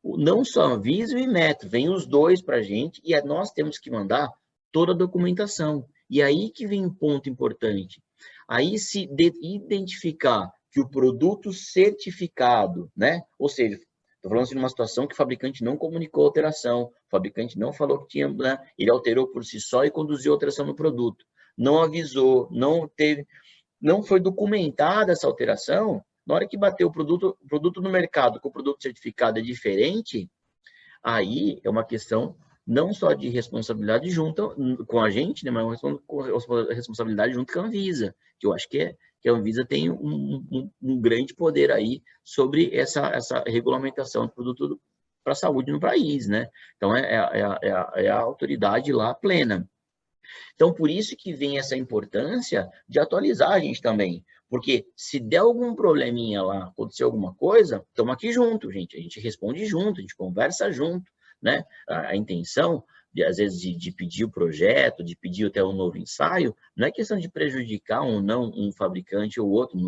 Não só a Anvisa e o Inmetro, vem os dois para a gente e nós temos que mandar toda a documentação. E aí que vem um ponto importante. Aí se identificar que o produto certificado, né? Ou seja, estou falando de uma situação que o fabricante não comunicou a alteração, o fabricante não falou que tinha, né? Ele alterou por si só e conduziu a alteração no produto. Não avisou, não foi documentada essa alteração. Na hora que bater o produto no mercado com o produto certificado é diferente, aí é uma questão não só de responsabilidade junto com a gente, né, mas uma responsabilidade junto com a Anvisa, que eu acho que a Anvisa tem um grande poder aí sobre essa regulamentação do produto para a saúde no país, né? Então, é a autoridade lá plena. Então, por isso que vem essa importância de atualizar a gente também. Porque se der algum probleminha lá, acontecer alguma coisa, estamos aqui junto, gente. A gente responde junto, a gente conversa junto, né? A intenção, às vezes, de pedir o projeto, de pedir até um novo ensaio, não é questão de prejudicar ou não um fabricante ou outro,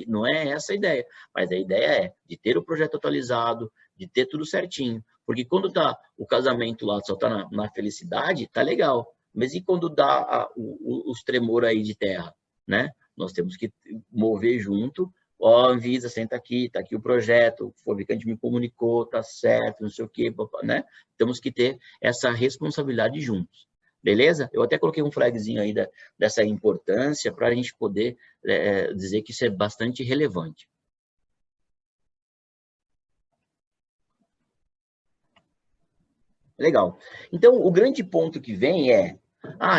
não é essa a ideia. Mas a ideia é de ter o projeto atualizado, de ter tudo certinho. Porque quando tá o casamento lá, só tá na felicidade, tá legal. Mas e quando dá os tremor aí de terra, né? Nós temos que mover junto. Ó, Anvisa, senta aqui, tá aqui o projeto, o fabricante me comunicou, tá certo, não sei o quê, né? Temos que ter essa responsabilidade juntos, beleza? Eu até coloquei um flagzinho aí dessa importância para a gente poder dizer que isso é bastante relevante. Legal. Então, o grande ponto que vem é,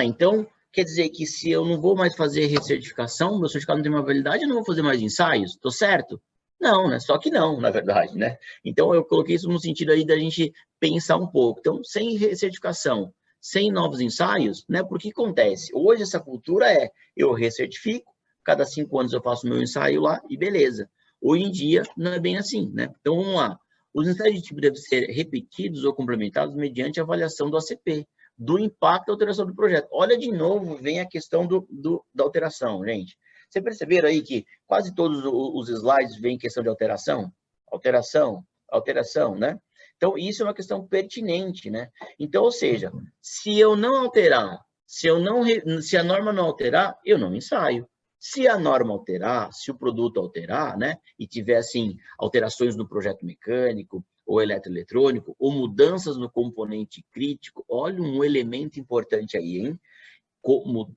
então, quer dizer que se eu não vou mais fazer recertificação, meu certificado não tem uma validade, eu não vou fazer mais ensaios? Estou certo? Não, né? Só que não, na verdade, né? Então, eu coloquei isso no sentido aí da gente pensar um pouco. Então, sem recertificação, sem novos ensaios, né? Porque acontece? Hoje, essa cultura eu recertifico, cada 5 anos eu faço meu ensaio lá e beleza. Hoje em dia, não é bem assim, né? Então, vamos lá. Os ensaios de tipo devem ser repetidos ou complementados mediante a avaliação do ACP, do impacto da alteração do projeto. Olha, de novo, vem a questão da alteração, gente. Vocês perceberam aí que quase todos os slides vêm questão de alteração? Alteração, né? Então, isso é uma questão pertinente, né? Então, ou seja, se eu não alterar, se a norma não alterar, eu não ensaio. Se a norma alterar, se o produto alterar, né, e tiver, assim, alterações no projeto mecânico ou eletroeletrônico, ou mudanças no componente crítico, olha um elemento importante aí, hein?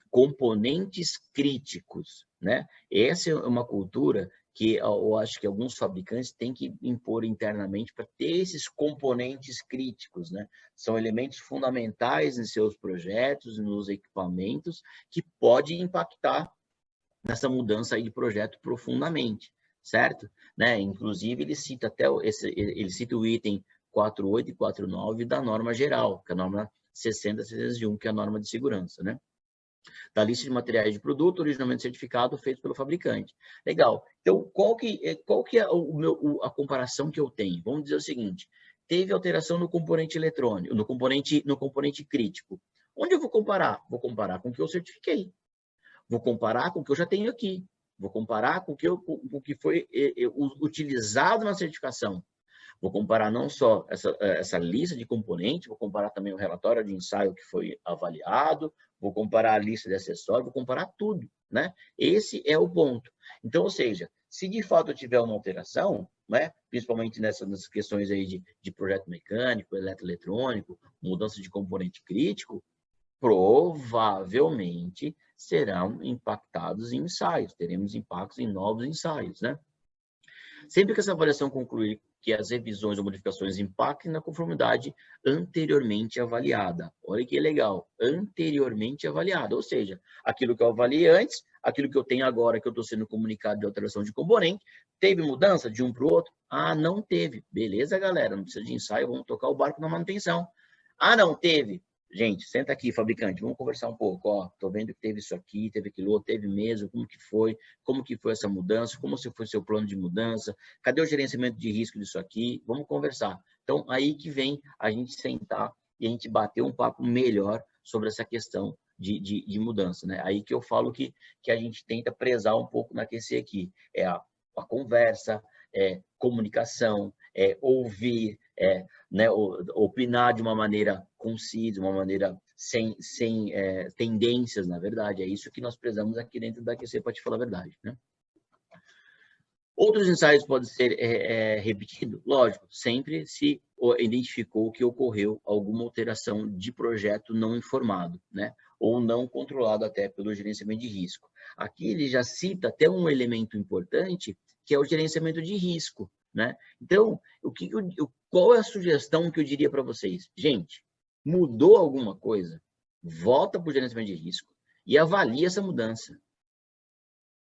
Componentes críticos, né? Essa é uma cultura que eu acho que alguns fabricantes têm que impor internamente para ter esses componentes críticos, né? São elementos fundamentais em seus projetos, nos equipamentos, que pode impactar nessa mudança aí de projeto profundamente, certo? Né? Inclusive, ele cita o item 48 e 49 da norma geral, que é a norma 60.601, que é a norma de segurança, né? Da lista de materiais de produto originalmente certificado feito pelo fabricante. Legal. Então, qual que é a comparação que eu tenho? Vamos dizer o seguinte: teve alteração no componente eletrônico, no componente crítico. Onde eu vou comparar? Vou comparar com o que eu certifiquei. Vou comparar com o que eu já tenho aqui. Vou comparar com o que foi utilizado na certificação. Vou comparar não só essa lista de componentes, vou comparar também o relatório de ensaio que foi avaliado, vou comparar a lista de acessórios, vou comparar tudo, né? Esse é o ponto. Então, ou seja, se de fato eu tiver uma alteração, né, principalmente nessas questões aí de projeto mecânico, eletroeletrônico, mudança de componente crítico, provavelmente serão impactados em ensaios, teremos impactos em novos ensaios, né? Sempre que essa avaliação concluir que as revisões ou modificações impactem na conformidade anteriormente avaliada. Olha que legal, anteriormente avaliada, ou seja, aquilo que eu avaliei antes, aquilo que eu tenho agora, que eu estou sendo comunicado de alteração de componente, teve mudança de um para o outro? Ah, não teve. Beleza, galera, não precisa de ensaio, vamos tocar o barco na manutenção. Ah, não teve. Gente, senta aqui, fabricante, vamos conversar um pouco. Ó, tô vendo que teve isso aqui, teve aquilo outro, teve mesmo, como que foi essa mudança, como foi seu plano de mudança, cadê o gerenciamento de risco disso aqui? Vamos conversar. Então, aí que vem a gente sentar e a gente bater um papo melhor sobre essa questão de mudança, né? Aí que eu falo que a gente tenta prezar um pouco na QC aqui. É a conversa, comunicação, ouvir, né, opinar de uma maneira concisa, uma maneira sem tendências, na verdade. É isso que nós prezamos aqui dentro da QC, para te falar a verdade, né? Outros ensaios podem ser repetidos? Lógico, sempre se identificou que ocorreu alguma alteração de projeto não informado, né? Ou não controlado até pelo gerenciamento de risco. Aqui ele já cita até um elemento importante, que é o gerenciamento de risco, né? Então, qual é a sugestão que eu diria para vocês? Gente, mudou alguma coisa? Volta para o gerenciamento de risco e avalie essa mudança.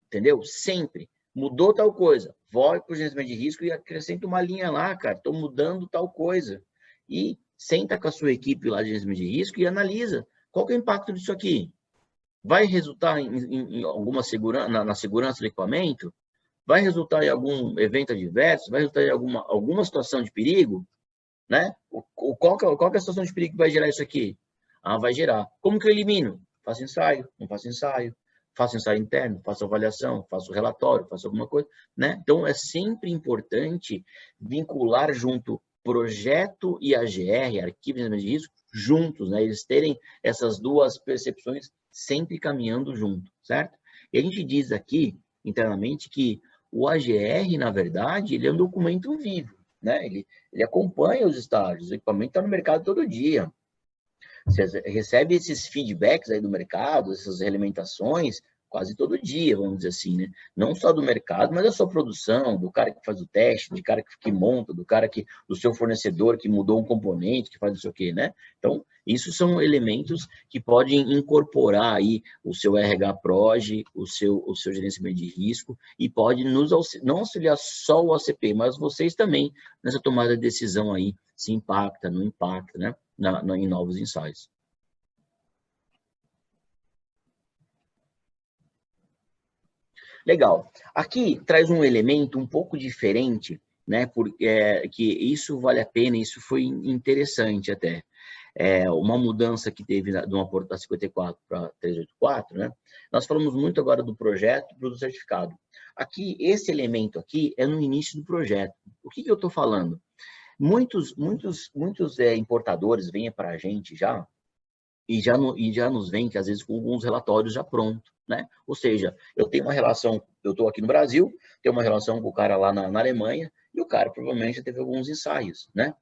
Entendeu? Sempre. Mudou tal coisa, volta para o gerenciamento de risco e acrescenta uma linha lá, cara, estou mudando tal coisa. E senta com a sua equipe lá de gerenciamento de risco e analisa qual que é o impacto disso aqui. Vai resultar em alguma segurança, na segurança do equipamento? Vai resultar em algum evento adverso? Vai resultar em alguma situação de perigo? Né? Qual que é a situação de perigo que vai gerar isso aqui? Ah, vai gerar. Como que eu elimino? Faço ensaio, não faço ensaio. Faço ensaio interno, faço avaliação, faço relatório, faço alguma coisa, né? Então, é sempre importante vincular junto projeto e AGR, arquivo de risco, juntos, né? Eles terem essas duas percepções sempre caminhando junto, certo? E a gente diz aqui, internamente, que o AGR, na verdade, ele é um documento vivo, né? Ele acompanha os estágios, o equipamento está no mercado todo dia. Você recebe esses feedbacks aí do mercado, essas realimentações, quase todo dia, vamos dizer assim, né? Não só do mercado, mas da sua produção, do cara que faz o teste, do cara que monta, do seu fornecedor que mudou um componente, que faz não sei o quê, né? Então, isso são elementos que podem incorporar aí o seu RH Proj, o seu gerenciamento de risco, e pode não auxiliar só o ACP, mas vocês também nessa tomada de decisão aí, se impacta, não impacta, né? Em novos ensaios. Legal. Aqui traz um elemento um pouco diferente, né? Porque que isso vale a pena, isso foi interessante até. Uma mudança que teve de uma porta 54 para 384, né? Nós falamos muito agora do projeto e do certificado. Aqui, esse elemento aqui é no início do projeto. O que eu estou falando? Muitos importadores vêm para a gente já nos vêm, que às vezes, com alguns relatórios já prontos, né? Ou seja, eu tenho uma relação, eu estou aqui no Brasil, tenho uma relação com o cara lá na Alemanha, e o cara provavelmente já teve alguns ensaios, né?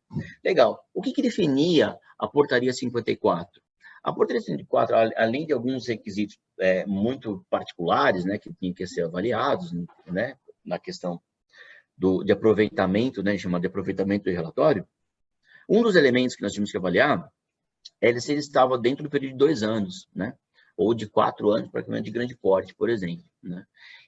Legal. O que definia a portaria 54? A portaria 54, além de alguns requisitos muito particulares, né, que tinham que ser avaliados, né, na questão de aproveitamento, né, chamado de aproveitamento do relatório, um dos elementos que nós tínhamos que avaliar é se ele estava dentro do período de 2 anos, né, ou de 4 anos para equipamento de grande porte, por exemplo, né.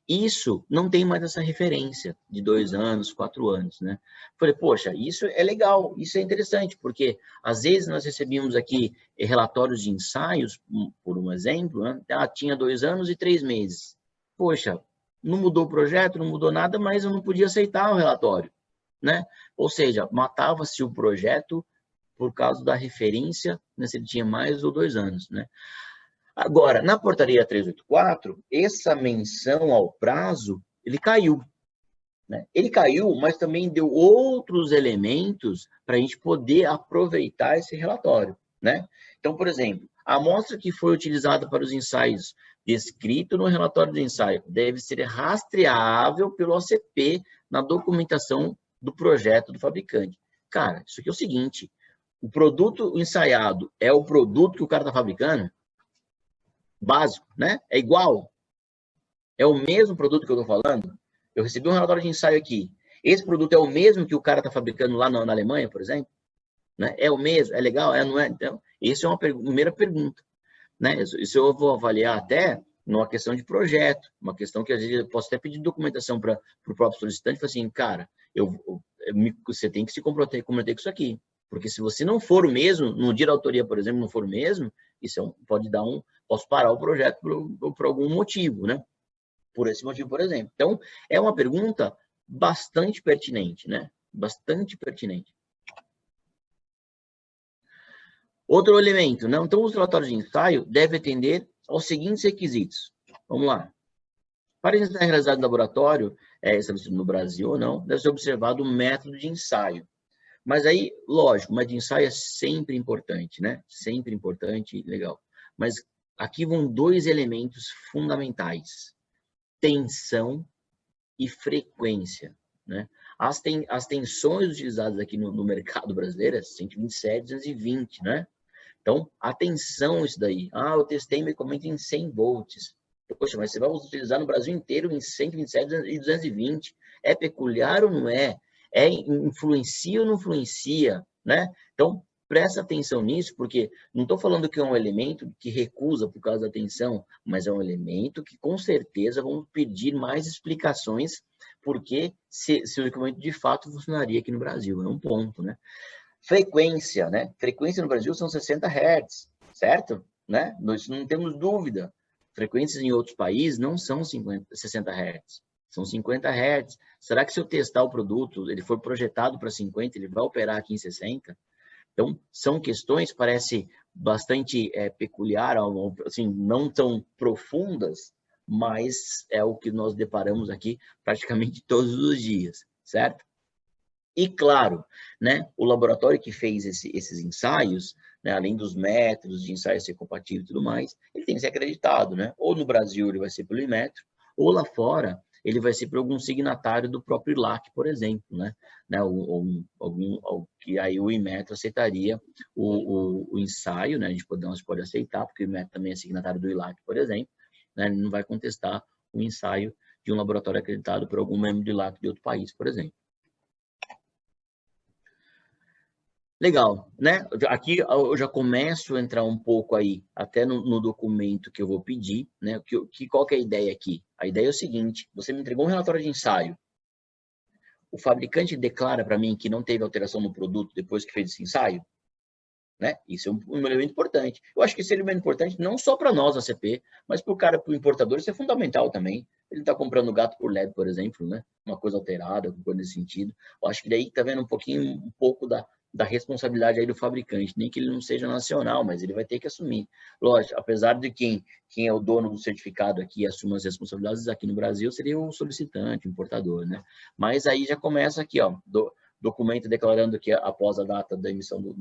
Isso não tem mais essa referência de 2 anos, 4 anos, né. Falei, poxa, isso é legal, isso é interessante, porque às vezes nós recebíamos aqui relatórios de ensaios, por um exemplo, né, tinha 2 anos e 3 meses. Poxa, não mudou o projeto, não mudou nada, mas eu não podia aceitar o relatório, né? Ou seja, matava-se o projeto por causa da referência, né, se ele tinha mais ou 2 anos, né? Agora, na portaria 384, essa menção ao prazo, ele caiu, né? Ele caiu, mas também deu outros elementos para a gente poder aproveitar esse relatório, né? Então, por exemplo, a amostra que foi utilizada para os ensaios descrito no relatório de ensaio deve ser rastreável pelo ACP na documentação do projeto do fabricante. Cara, isso aqui é o seguinte, o produto ensaiado é o produto que o cara está fabricando? Básico, né? É igual? É o mesmo produto que eu estou falando? Eu recebi um relatório de ensaio aqui. Esse produto é o mesmo que o cara está fabricando lá na Alemanha, por exemplo? Né? É o mesmo? É legal? Não é? Então, isso é uma primeira pergunta. Né? Isso eu vou avaliar até numa questão de projeto, uma questão que às vezes eu posso até pedir documentação para o próprio solicitante, falar assim, cara, você tem que se comprometer com isso aqui, porque se você não for o mesmo, no dia da autoria, por exemplo, não for o mesmo, isso pode dar posso parar o projeto por algum motivo, né? Por esse motivo, por exemplo. Então, é uma pergunta bastante pertinente, né? Bastante pertinente. Outro elemento, né? Então, os relatórios de ensaio devem atender aos seguintes requisitos. Vamos lá. Para ensaio realizado em laboratório, estabelecido no Brasil ou não, deve ser observado o método de ensaio. Mas aí, lógico, o método de ensaio é sempre importante, né? Sempre importante, legal. Mas aqui vão 2 elementos fundamentais. Tensão e frequência, né? As tensões utilizadas aqui no mercado brasileiro é 127, 220, né? Então, atenção isso daí. Eu testei meu equipamento em 100 volts. Poxa, mas você vai utilizar no Brasil inteiro em 127 e 220. É peculiar ou não é? Influencia ou não influencia, né? Então, presta atenção nisso, porque não estou falando que é um elemento que recusa por causa da tensão, mas é um elemento que, com certeza, vamos pedir mais explicações porque se o equipamento de fato funcionaria aqui no Brasil. É um ponto, né? Frequência, né? Frequência no Brasil são 60 Hz, certo? Né? Nós não temos dúvida. Frequências em outros países não são 60 Hz, são 50 Hz. Será que se eu testar o produto, ele for projetado para 50, ele vai operar aqui em 60? Então, são questões, parece bastante peculiar, assim, não tão profundas, mas é o que nós deparamos aqui praticamente todos os dias, certo? E, claro, né, o laboratório que fez esses ensaios, né, além dos métodos de ensaio ser compatível e tudo mais, ele tem que ser acreditado, né? Ou no Brasil ele vai ser pelo Inmetro, ou lá fora ele vai ser por algum signatário do próprio ILAC, por exemplo, né? Que aí o Inmetro aceitaria o ensaio, né? Nós pode aceitar, porque o Inmetro também é signatário do ILAC, por exemplo, né? Ele não vai contestar o ensaio de um laboratório acreditado por algum membro do ILAC de outro país, por exemplo. Legal, né? Aqui eu já começo a entrar um pouco aí, até no documento que eu vou pedir, né? Qual que é a ideia aqui? A ideia é o seguinte, você me entregou um relatório de ensaio, o fabricante declara para mim que não teve alteração no produto depois que fez esse ensaio, né? Isso é um elemento importante. Eu acho que esse elemento é importante não só para nós, a CP, mas para o importador, isso é fundamental também. Ele está comprando gato por lebre, por exemplo, né? Uma coisa alterada, alguma coisa nesse sentido. Eu acho que daí está vendo um pouco da responsabilidade aí do fabricante, nem que ele não seja nacional, mas ele vai ter que assumir. Lógico, apesar de quem é o dono do certificado aqui assume as responsabilidades, aqui no Brasil seria o solicitante, o importador, né? Mas aí já começa aqui, ó, documento declarando que após a data da emissão do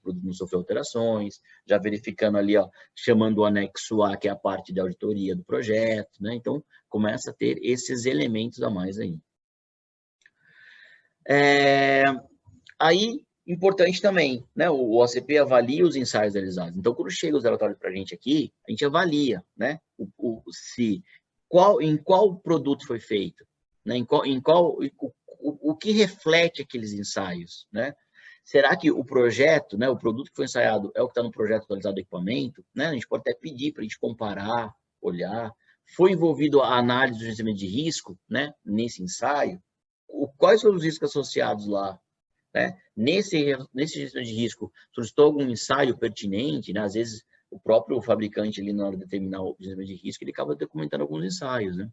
produto não sofreu alterações, já verificando ali, ó, chamando o anexo A, que é a parte de auditoria do projeto, né? Então, começa a ter esses elementos a mais aí. Aí, importante também, né? O OCP avalia os ensaios realizados. Então, quando chega os relatórios para a gente aqui, a gente avalia, né? Em qual produto foi feito, né? O que reflete aqueles ensaios, né? Será que o projeto, né? O produto que foi ensaiado é o que está no projeto atualizado do equipamento, né? A gente pode até pedir para a gente comparar, olhar. Foi envolvido a análise do gerenciamento de risco, né? Nesse ensaio. Quais foram os riscos associados lá? Né? Nesse gerenciamento de risco, solicitou algum ensaio pertinente, né? Às vezes o próprio fabricante ali na hora de determinar o gerenciamento de risco, ele acaba documentando alguns ensaios, né?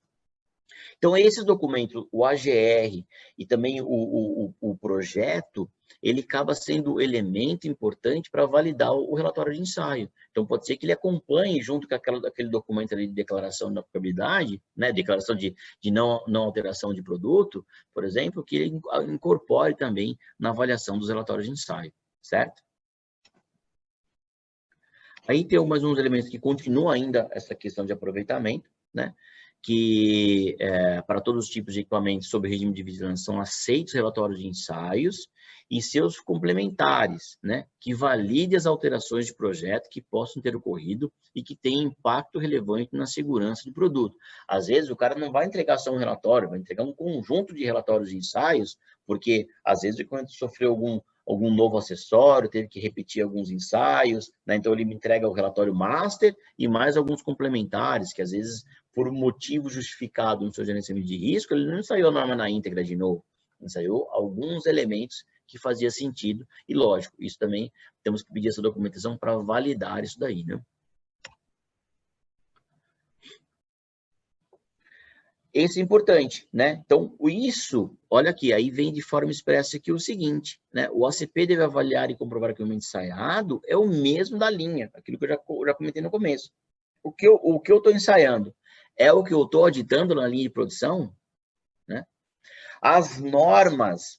Então, esses documentos, o AGR e também o projeto, ele acaba sendo um elemento importante para validar o relatório de ensaio. Então, pode ser que ele acompanhe, junto com aquele documento ali de declaração de aplicabilidade, né, declaração de não alteração de produto, por exemplo, que ele incorpore também na avaliação dos relatórios de ensaio, certo? Aí tem mais uns elementos que continuam ainda essa questão de aproveitamento, né? que para todos os tipos de equipamentos sob regime de vigilância são aceitos relatórios de ensaios e seus complementares, né, que valide as alterações de projeto que possam ter ocorrido e que tenham impacto relevante na segurança do produto. Às vezes o cara não vai entregar só um relatório, vai entregar um conjunto de relatórios de ensaios, porque às vezes o equipamento sofreu algum novo acessório, teve que repetir alguns ensaios, né? Então ele me entrega o relatório master e mais alguns complementares, que às vezes, por um motivo justificado no seu gerenciamento de risco, ele não ensaiou a norma na íntegra de novo, ensaiou alguns elementos que fazia sentido, e lógico, isso também temos que pedir essa documentação para validar isso daí, né? Esse é importante, né? Então, isso, olha aqui, aí vem de forma expressa aqui o seguinte, né? O ACP deve avaliar e comprovar que o equipamento ensaiado é o mesmo da linha, aquilo que eu já comentei no começo. O que eu estou ensaiando é o que eu estou auditando na linha de produção, né? As normas,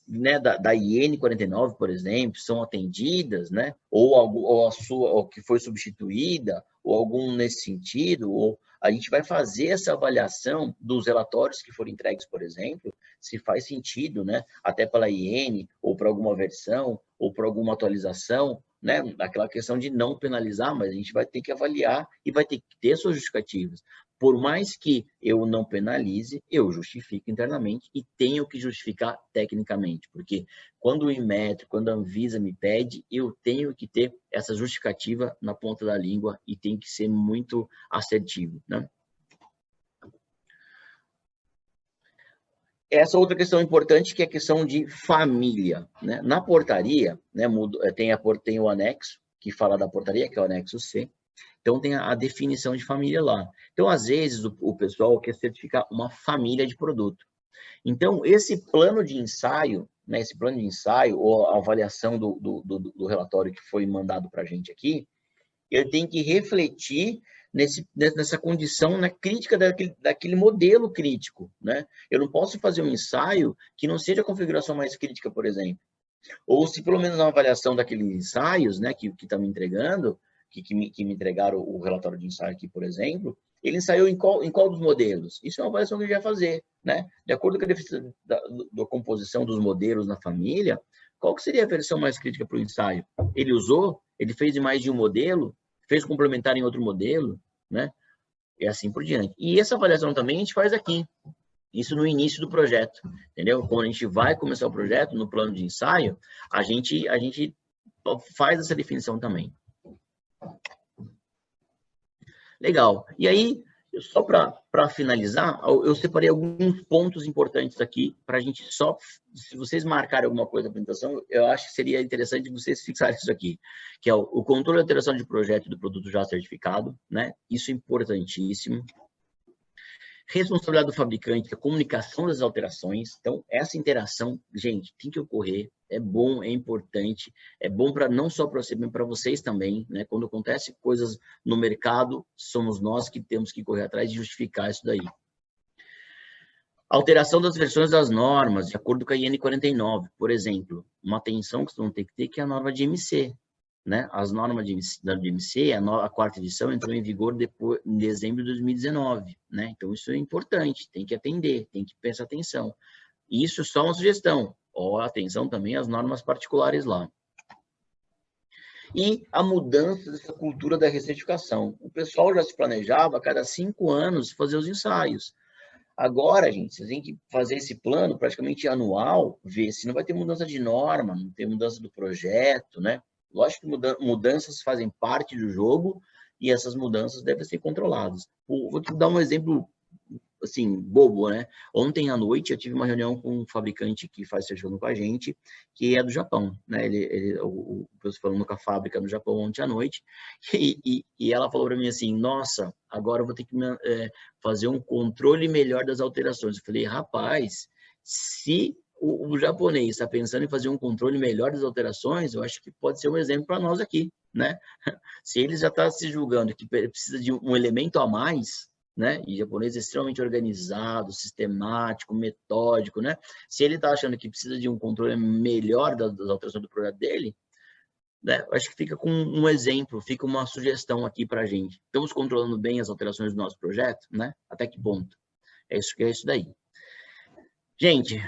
né, da IN 49, por exemplo, são atendidas, né? Ou que foi substituída, ou algum nesse sentido, ou a gente vai fazer essa avaliação dos relatórios que foram entregues, por exemplo, se faz sentido, né? Até pela IN, ou para alguma versão, ou para alguma atualização, né? Aquela questão de não penalizar, mas a gente vai ter que avaliar e vai ter que ter suas justificativas. Por mais que eu não penalize, eu justifico internamente e tenho que justificar tecnicamente, porque quando o Inmetro, quando a Anvisa me pede, eu tenho que ter essa justificativa na ponta da língua e tem que ser muito assertivo, né? Essa outra questão importante, que é a questão de família, né? Na portaria, né, tem o anexo, que fala da portaria, que é o anexo C. Então, tem a definição de família lá. Então, às vezes, o pessoal quer certificar uma família de produto. Então, esse plano de ensaio, né, ou a avaliação do relatório que foi mandado para a gente aqui, ele tem que refletir nessa condição, né, crítica daquele modelo crítico, né? Eu não posso fazer um ensaio que não seja a configuração mais crítica, por exemplo. Ou se, pelo menos, na avaliação daqueles ensaios, né, que está me entregando, que me entregaram o relatório de ensaio aqui, por exemplo, ele ensaiou em qual dos modelos? Isso é uma avaliação que ele vai fazer, né? De acordo com a definição da composição dos modelos na família, qual que seria a versão mais crítica para o ensaio? Ele usou? Ele fez em mais de um modelo? Fez complementar em outro modelo? Né? E assim por diante. E essa avaliação também a gente faz aqui. Isso no início do projeto, entendeu? Quando a gente vai começar o projeto, no plano de ensaio, a gente faz essa definição também. Legal. E aí, só para finalizar, eu separei alguns pontos importantes aqui para a gente só, se vocês marcarem alguma coisa na apresentação, eu acho que seria interessante vocês fixarem isso aqui, que é o controle e alteração de projeto do produto já certificado, né? Isso é importantíssimo. Responsabilidade do fabricante, a comunicação das alterações. Então, essa interação, gente, tem que ocorrer. É bom, é importante. É bom para não só para você, mas para vocês também, né? Quando acontecem coisas no mercado, somos nós que temos que correr atrás e justificar isso daí. Alteração das versões das normas, de acordo com a IN 49. Por exemplo, uma atenção que vocês vão ter que ter, que é a norma de MC. Né? As normas da MC, a quarta edição, entrou em vigor em dezembro de 2019. Né? Então, isso é importante, tem que atender, tem que prestar atenção. Isso só uma sugestão. Ó, atenção também às normas particulares lá. E a mudança dessa cultura da recertificação. O pessoal já se planejava a cada 5 anos fazer os ensaios. Agora, gente, vocês têm que fazer esse plano praticamente anual, ver se não vai ter mudança de norma, não tem mudança do projeto, né? Lógico que mudanças fazem parte do jogo e essas mudanças devem ser controladas. Vou te dar um exemplo, assim, bobo, né? Ontem à noite eu tive uma reunião com um fabricante que faz certificação com a gente, que é do Japão, né? O pessoal falando com a fábrica no Japão ontem à noite, e ela falou para mim assim, nossa, agora eu vou ter que fazer um controle melhor das alterações. Eu falei, rapaz, se o japonês está pensando em fazer um controle melhor das alterações, eu acho que pode ser um exemplo para nós aqui, né? Se ele já está se julgando que precisa de um elemento a mais, né? E o japonês é extremamente organizado, sistemático, metódico, né? Se ele está achando que precisa de um controle melhor das alterações do projeto dele, né, acho que fica com um exemplo, fica uma sugestão aqui para a gente. Estamos controlando bem as alterações do nosso projeto, né? Até que ponto? É isso daí. Gente,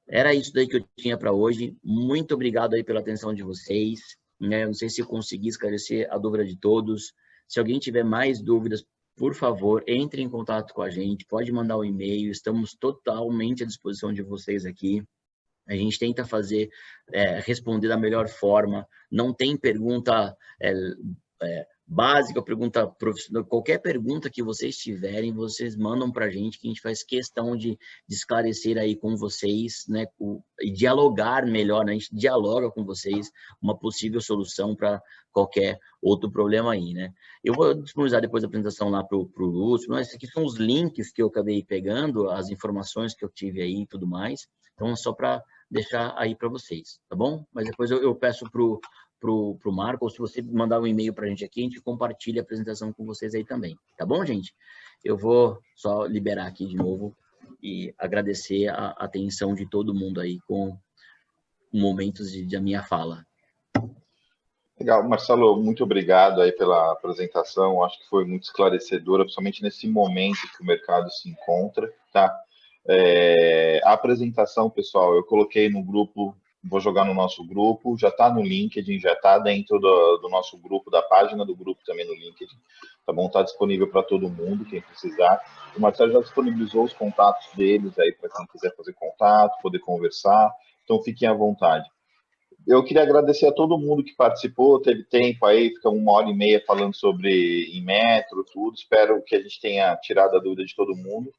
era isso daí que eu tinha para hoje. Muito obrigado aí pela atenção de vocês. Né? Não sei se eu consegui esclarecer a dúvida de todos. Se alguém tiver mais dúvidas, por favor, entre em contato com a gente. Pode mandar um e-mail. Estamos totalmente à disposição de vocês aqui. A gente tenta responder da melhor forma. Não tem pergunta básica, pergunta profissional. Qualquer pergunta que vocês tiverem, vocês mandam para a gente, que a gente faz questão de esclarecer aí com vocês, né? E dialogar melhor, né? A gente dialoga com vocês uma possível solução para qualquer outro problema aí, né? Eu vou disponibilizar depois a apresentação lá para o Lúcio, mas esses aqui são os links que eu acabei pegando, as informações que eu tive aí e tudo mais. Então, só para deixar aí para vocês, tá bom? Mas depois eu peço pro Marco, ou se você mandar um e-mail para a gente aqui, a gente compartilha a apresentação com vocês aí também, tá bom, gente? Eu vou só liberar aqui de novo e agradecer a atenção de todo mundo aí com momentos da minha fala. Legal, Marcelo, muito obrigado aí pela apresentação, acho que foi muito esclarecedora, principalmente nesse momento que o mercado se encontra, tá? A apresentação, pessoal, eu coloquei no grupo, vou jogar no nosso grupo, já está no LinkedIn, já está dentro do nosso grupo, da página do grupo também no LinkedIn, tá bom? Está disponível para todo mundo, quem precisar. O Marcelo já disponibilizou os contatos deles aí para quem quiser fazer contato, poder conversar, então fiquem à vontade. Eu queria agradecer a todo mundo que participou, teve tempo aí, fica 1h30 falando sobre Inmetro, tudo, espero que a gente tenha tirado a dúvida de todo mundo.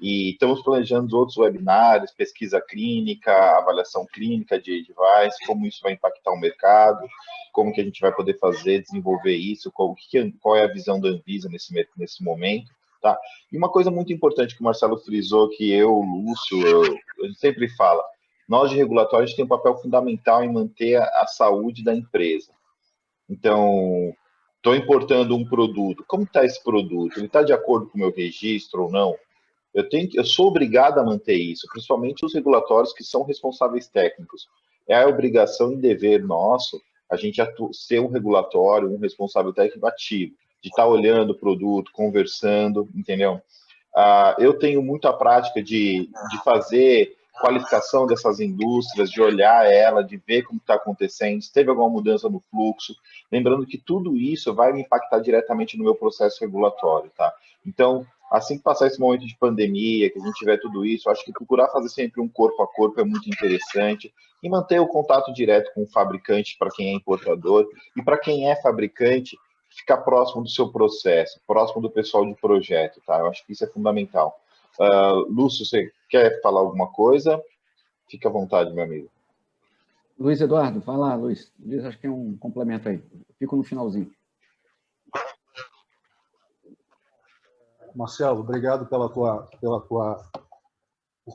E estamos planejando outros webinários, pesquisa clínica, avaliação clínica de device, como isso vai impactar o mercado, como que a gente vai poder fazer, desenvolver isso, qual é a visão da Anvisa nesse momento, tá? E uma coisa muito importante que o Marcelo frisou, que o Lúcio, a gente sempre fala, nós de regulatório, a gente tem um papel fundamental em manter a saúde da empresa. Então, estou importando um produto, como está esse produto? Ele está de acordo com o meu registro ou não? Eu sou obrigado a manter isso, principalmente os regulatórios que são responsáveis técnicos. É a obrigação e dever nosso a gente ser um regulatório, um responsável técnico ativo, de estar olhando o produto, conversando, entendeu? Eu tenho muita prática de fazer qualificação dessas indústrias, de olhar ela, de ver como está acontecendo, se teve alguma mudança no fluxo, lembrando que tudo isso vai me impactar diretamente no meu processo regulatório, tá? Então, assim que passar esse momento de pandemia, que a gente tiver tudo isso, acho que procurar fazer sempre um corpo a corpo é muito interessante e manter o contato direto com o fabricante para quem é importador e para quem é fabricante, ficar próximo do seu processo, próximo do pessoal de projeto, tá? Eu acho que isso é fundamental. Lúcio, você quer falar alguma coisa? Fica à vontade, meu amigo. Luiz Eduardo, vai lá, Luiz. Luiz, acho que tem um complemento aí. Eu fico no finalzinho. Marcelo, obrigado por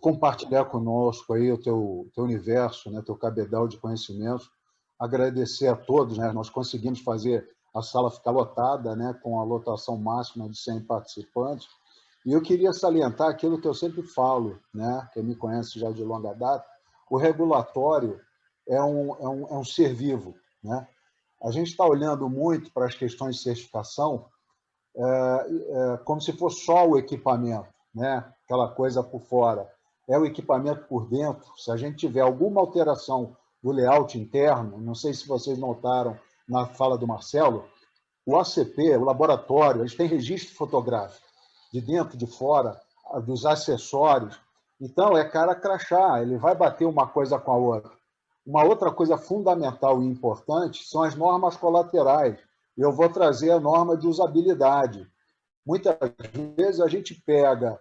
compartilhar conosco aí o teu universo, né, teu cabedal de conhecimentos. Agradecer a todos, né? Nós conseguimos fazer a sala ficar lotada, né, com a lotação máxima de 100 participantes. E eu queria salientar aquilo que eu sempre falo, né? Quem me conhece já de longa data, o regulatório é um ser vivo, né? A gente está olhando muito para as questões de certificação como se fosse só o equipamento, né? Aquela coisa por fora. É o equipamento por dentro. Se a gente tiver alguma alteração do layout interno, não sei se vocês notaram na fala do Marcelo, o ACP, o laboratório, eles têm registro fotográfico, de dentro, de fora, dos acessórios. Então, é cara crachá, ele vai bater uma coisa com a outra. Uma outra coisa fundamental e importante são as normas colaterais. Eu vou trazer a norma de usabilidade. Muitas vezes a gente pega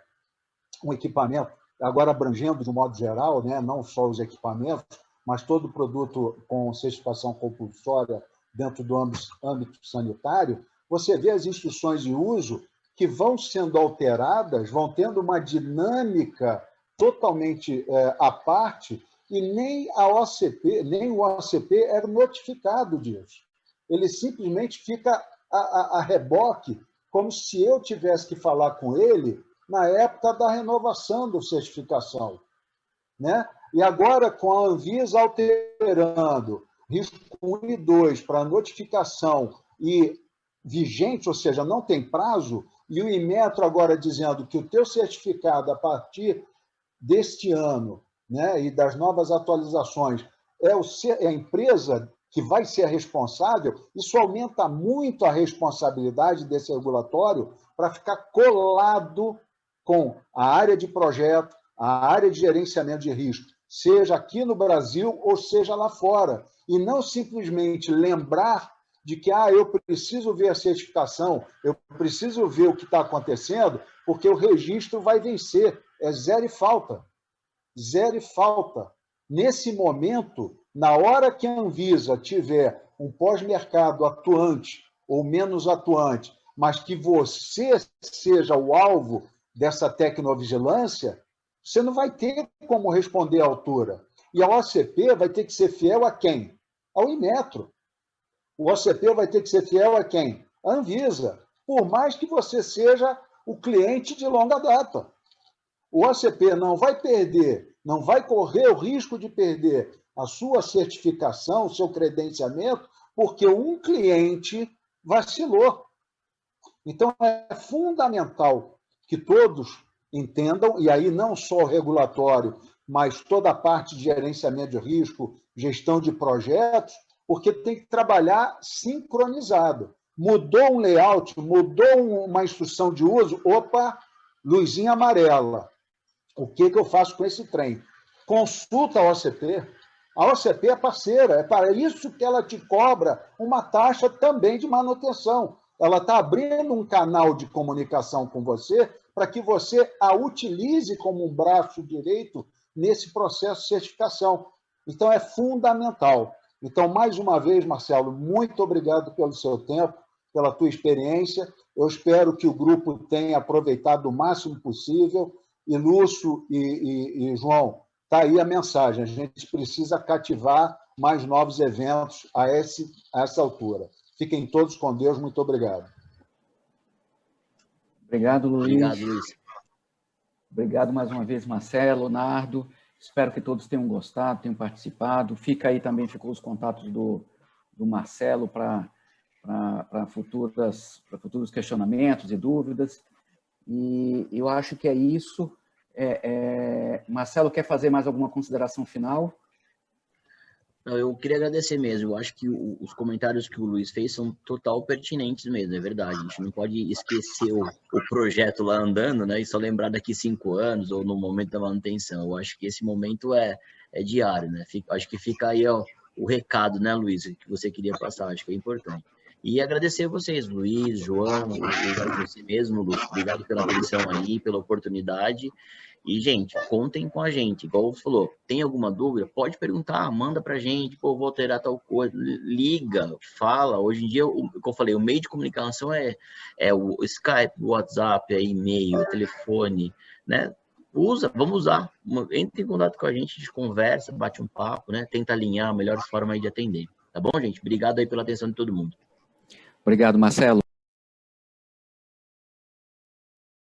um equipamento, agora abrangendo de um modo geral, né, não só os equipamentos, mas todo produto com certificação compulsória dentro do âmbito sanitário, você vê as instruções de uso que vão sendo alteradas, vão tendo uma dinâmica totalmente à parte, e nem a OCP, nem o OCP era notificado disso. Ele simplesmente fica a reboque, como se eu tivesse que falar com ele na época da renovação da certificação, né? E agora, com a Anvisa alterando risco 1 e 2 para notificação e vigente, ou seja, não tem prazo, e o Inmetro agora dizendo que o teu certificado, a partir deste ano, né, e das novas atualizações, é a empresa que vai ser responsável, isso aumenta muito a responsabilidade desse regulatório para ficar colado com a área de projeto, a área de gerenciamento de risco, seja aqui no Brasil ou seja lá fora, e não simplesmente lembrar de que eu preciso ver a certificação, eu preciso ver o que está acontecendo, porque o registro vai vencer. É zero e falta. Zero e falta. Nesse momento, na hora que a Anvisa tiver um pós-mercado atuante ou menos atuante, mas que você seja o alvo dessa tecnovigilância, você não vai ter como responder à altura. E a OCP vai ter que ser fiel a quem? Ao Inmetro. O OCP vai ter que ser fiel a quem? A Anvisa. Por mais que você seja o cliente de longa data. O OCP não vai perder, não vai correr o risco de perder a sua certificação, o seu credenciamento, porque um cliente vacilou. Então, é fundamental que todos entendam, e aí não só o regulatório, mas toda a parte de gerenciamento de risco, gestão de projetos, porque tem que trabalhar sincronizado. Mudou um layout, mudou uma instrução de uso, opa, luzinha amarela. O que eu faço com esse trem? Consulta a OCP. A OCP é parceira, é para isso que ela te cobra uma taxa também de manutenção. Ela está abrindo um canal de comunicação com você para que você a utilize como um braço direito nesse processo de certificação. Então, é fundamental. Então, mais uma vez, Marcelo, muito obrigado pelo seu tempo, pela tua experiência. Eu espero que o grupo tenha aproveitado o máximo possível. E Lúcio e João, está aí a mensagem. A gente precisa cativar mais novos eventos a essa altura. Fiquem todos com Deus. Muito obrigado. Obrigado, Luiz. Obrigado, Luiz. Obrigado mais uma vez, Marcelo, Nardo. Espero que todos tenham gostado, tenham participado. Ficou os contatos do Marcelo para futuros questionamentos e dúvidas. E eu acho que é isso. Marcelo, quer fazer mais alguma consideração final? Eu queria agradecer mesmo. Eu acho que os comentários que o Luiz fez são total pertinentes mesmo, é verdade. A gente não pode esquecer o projeto lá andando, né? E só lembrar daqui 5 anos ou no momento da manutenção. Eu acho que esse momento é diário, né? Acho que fica aí o recado, né, Luiz, que você queria passar. Acho que é importante. E agradecer a vocês, Luiz, João, você mesmo, Lúcio. Obrigado pela atenção aí, pela oportunidade. E, gente, contem com a gente. Igual você falou, tem alguma dúvida? Pode perguntar, manda pra gente. Pô, vou alterar tal coisa. Liga, fala. Hoje em dia, como eu falei, o meio de comunicação é o Skype, o WhatsApp, e-mail, telefone, né? Vamos usar. Entre em contato com a gente conversa, bate um papo, né? Tenta alinhar a melhor forma aí de atender. Tá bom, gente? Obrigado aí pela atenção de todo mundo. Obrigado, Marcelo.